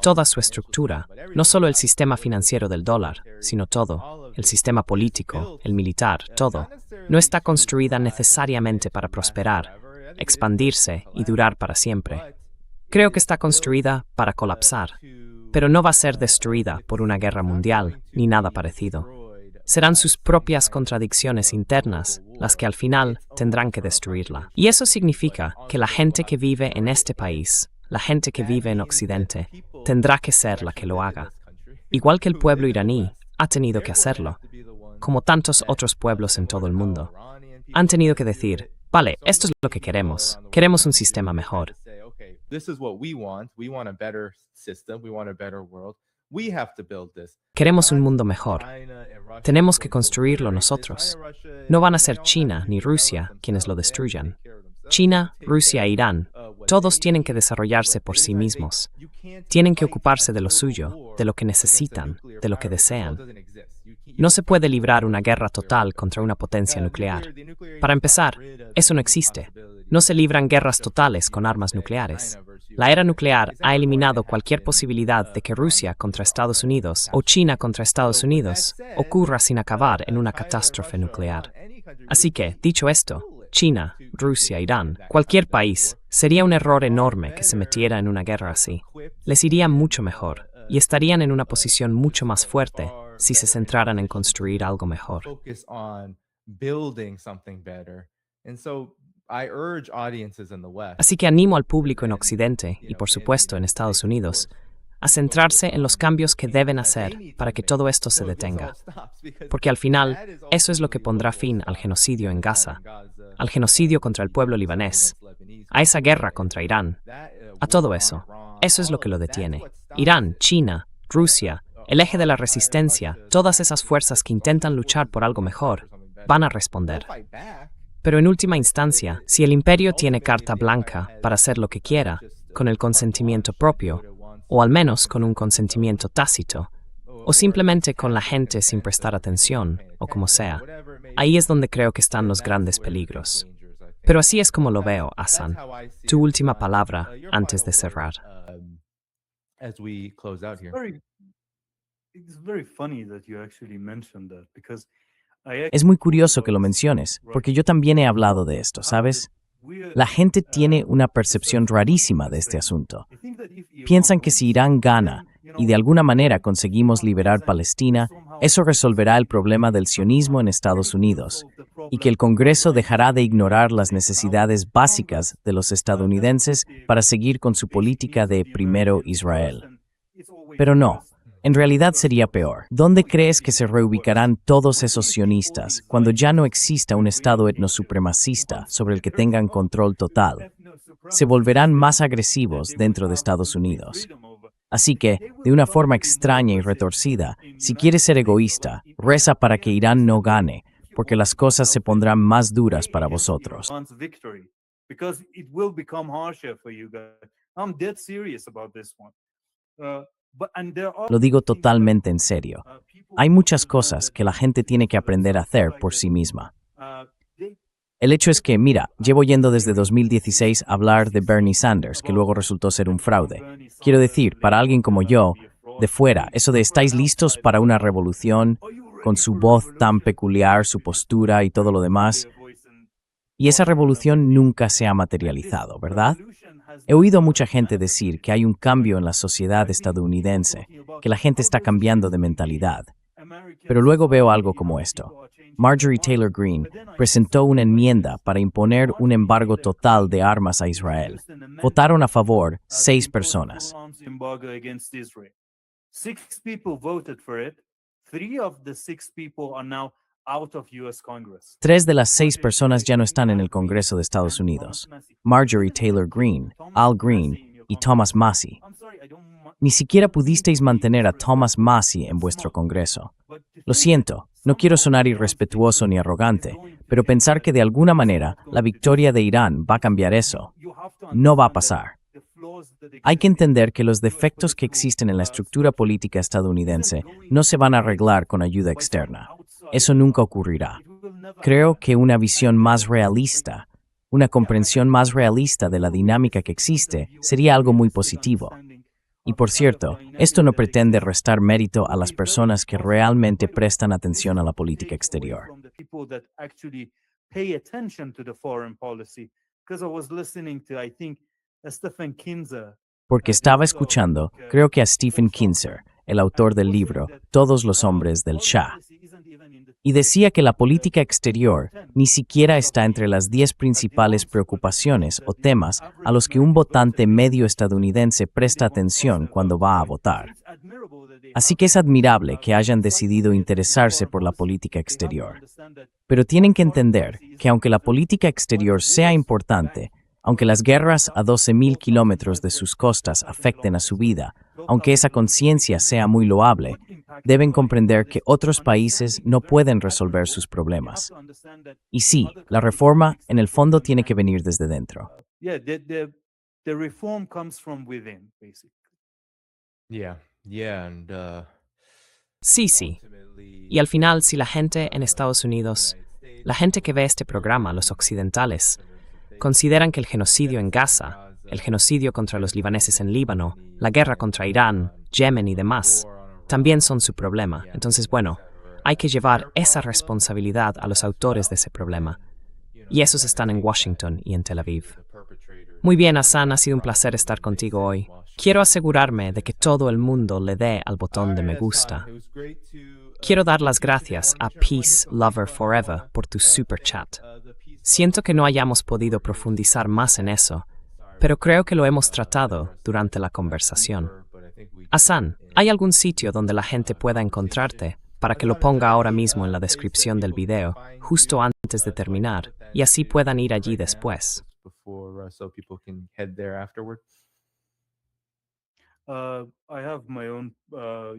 toda su estructura, no solo el sistema financiero del dólar, sino todo, el sistema político, el militar, todo, no está construida necesariamente para prosperar, expandirse y durar para siempre. Creo que está construida para colapsar, pero no va a ser destruida por una guerra mundial ni nada parecido. serán sus propias contradicciones internas las que al final tendrán que destruirla. Y eso significa que la gente que vive en este país, la gente que vive en Occidente, tendrá que ser la que lo haga. Igual que el pueblo iraní ha tenido que hacerlo, como tantos otros pueblos en todo el mundo. Han tenido que decir, vale, esto es lo que queremos un sistema mejor. Queremos un mundo mejor. Tenemos que construirlo nosotros. No van a ser China ni Rusia quienes lo destruyan. China, Rusia e Irán, todos tienen que desarrollarse por sí mismos. Tienen que ocuparse de lo suyo, de lo que necesitan, de lo que desean. No se puede librar una guerra total contra una potencia nuclear. Para empezar, eso no existe. No se libran guerras totales con armas nucleares. La era nuclear ha eliminado cualquier posibilidad de que Rusia contra Estados Unidos o China contra Estados Unidos ocurra sin acabar en una catástrofe nuclear. Así que, dicho esto, China, Rusia, Irán, cualquier país, sería un error enorme que se metiera en una guerra así. Les iría mucho mejor y estarían en una posición mucho más fuerte si se centraran en construir algo mejor. Así que animo al público en Occidente, y por supuesto en Estados Unidos, a centrarse en los cambios que deben hacer para que todo esto se detenga. Porque al final, eso es lo que pondrá fin al genocidio en Gaza, al genocidio contra el pueblo libanés, a esa guerra contra Irán, a todo eso. Eso es lo que lo detiene. Irán, China, Rusia, el eje de la resistencia, todas esas fuerzas que intentan luchar por algo mejor, van a responder. Pero en última instancia, si el imperio tiene carta blanca para hacer lo que quiera, con el consentimiento propio, o al menos con un consentimiento tácito, o simplemente con la gente sin prestar atención, o como sea, ahí es donde creo que están los grandes peligros. Pero así es como lo veo, Hassan. Tu última palabra antes de cerrar. Es muy curioso que lo menciones, porque yo también he hablado de esto, ¿sabes? La gente tiene una percepción rarísima de este asunto. Piensan que si Irán gana y de alguna manera conseguimos liberar Palestina, eso resolverá el problema del sionismo en Estados Unidos, y que el Congreso dejará de ignorar las necesidades básicas de los estadounidenses para seguir con su política de primero Israel. Pero no. En realidad sería peor. ¿Dónde crees que se reubicarán todos esos sionistas cuando ya no exista un Estado etnosupremacista sobre el que tengan control total? Se volverán más agresivos dentro de Estados Unidos. Así que, de una forma extraña y retorcida, si quieres ser egoísta, reza para que Irán no gane, porque las cosas se pondrán más duras para vosotros. Lo digo totalmente en serio. Hay muchas cosas que la gente tiene que aprender a hacer por sí misma. El hecho es que, mira, llevo yendo desde 2016 a hablar de Bernie Sanders, que luego resultó ser un fraude. Quiero decir, para alguien como yo, de fuera, eso de ¿estáis listos para una revolución? Con su voz tan peculiar, su postura y todo lo demás. Y esa revolución nunca se ha materializado, ¿verdad? He oído a mucha gente decir que hay un cambio en la sociedad estadounidense, que la gente está cambiando de mentalidad. Pero luego veo algo como esto. Marjorie Taylor Greene presentó una enmienda para imponer un embargo total de armas a Israel. Votaron a favor 6 personas. 3 de las 6 personas ya no están en el Congreso de Estados Unidos. Marjorie Taylor Greene, Al Green y Thomas Massie. Ni siquiera pudisteis mantener a Thomas Massie en vuestro Congreso. Lo siento, no quiero sonar irrespetuoso ni arrogante, pero pensar que de alguna manera la victoria de Irán va a cambiar eso, no va a pasar. Hay que entender que los defectos que existen en la estructura política estadounidense no se van a arreglar con ayuda externa. Eso nunca ocurrirá. Creo que una visión más realista, una comprensión más realista de la dinámica que existe, sería algo muy positivo. Y por cierto, esto no pretende restar mérito a las personas que realmente prestan atención a la política exterior. Porque estaba escuchando, creo que a Stephen Kinzer, el autor del libro Todos los hombres del Shah. y decía que la política exterior ni siquiera está entre las 10 principales preocupaciones o temas a los que un votante medio estadounidense presta atención cuando va a votar. Así que es admirable que hayan decidido interesarse por la política exterior. Pero tienen que entender que aunque la política exterior sea importante, aunque las guerras a 12.000 kilómetros de sus costas afecten a su vida, aunque esa conciencia sea muy loable, deben comprender que otros países no pueden resolver sus problemas. Y sí, la reforma en el fondo tiene que venir desde dentro. Yeah, the reform comes from within, basically. Yeah, and Sí, sí. Y al final, si la gente en Estados Unidos, la gente que ve este programa, los occidentales, consideran que el genocidio en Gaza, el genocidio contra los libaneses en Líbano, la guerra contra Irán, Yemen y demás, también son su problema. Entonces, bueno, hay que llevar esa responsabilidad a los autores de ese problema. Y esos están en Washington y en Tel Aviv. Muy bien, Hassan, ha sido un placer estar contigo hoy. Quiero asegurarme de que todo el mundo le dé al botón de me gusta. Quiero dar las gracias a Peace Lover Forever por tu super chat. Siento que no hayamos podido profundizar más en eso, pero creo que lo hemos tratado durante la conversación. Hassan, ¿hay algún sitio donde la gente pueda encontrarte para que lo ponga ahora mismo en la descripción del video, justo antes de terminar, y así puedan ir allí después? so people can head there afterward. I have my own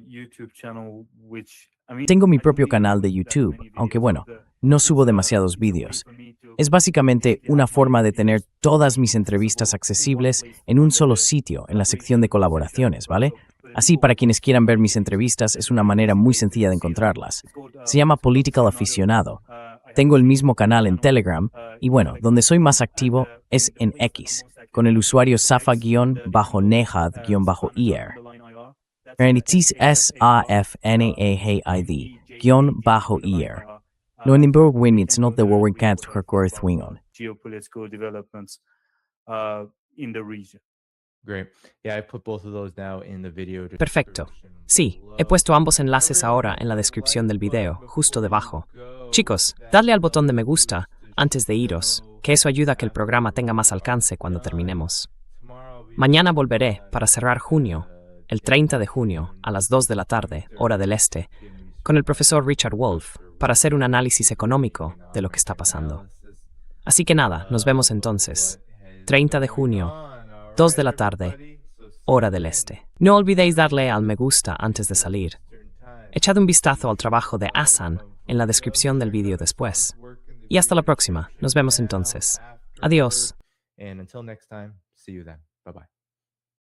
YouTube channel, which Tengo mi propio canal de YouTube, aunque bueno, no subo demasiados vídeos. Es básicamente una forma de tener todas mis entrevistas accesibles en un solo sitio, en la sección de colaboraciones, ¿vale? Así, para quienes quieran ver mis entrevistas, es una manera muy sencilla de encontrarlas. Se llama Political Aficionado. Tengo el mismo canal en Telegram, y bueno, donde soy más activo es en X, con el usuario Safa-Nehad-IR. Ernitis SAFNAHAID-IR. No en Imburg Win, it's not the war can't record Wingon. geopolitical developments in the region. Great. Yeah, I put both of those now in the video. Perfecto. Sí, he puesto ambos enlaces ahora en la descripción del video, justo debajo. Chicos, dadle al botón de me gusta antes de iros, que eso ayuda a que el programa tenga más alcance cuando terminemos. Mañana volveré para cerrar junio, el 30 de junio, a las 2 de la tarde, hora del este, con el profesor Richard Wolff, para hacer un análisis económico de lo que está pasando. Así que nada, nos vemos entonces. 30 de junio, 2 de la tarde, hora del este. No olvidéis darle al me gusta antes de salir. Echad un vistazo al trabajo de Hassan en la descripción del vídeo después. Y hasta la próxima. Nos vemos entonces. Adiós. And until next time, see you then. Bye-bye.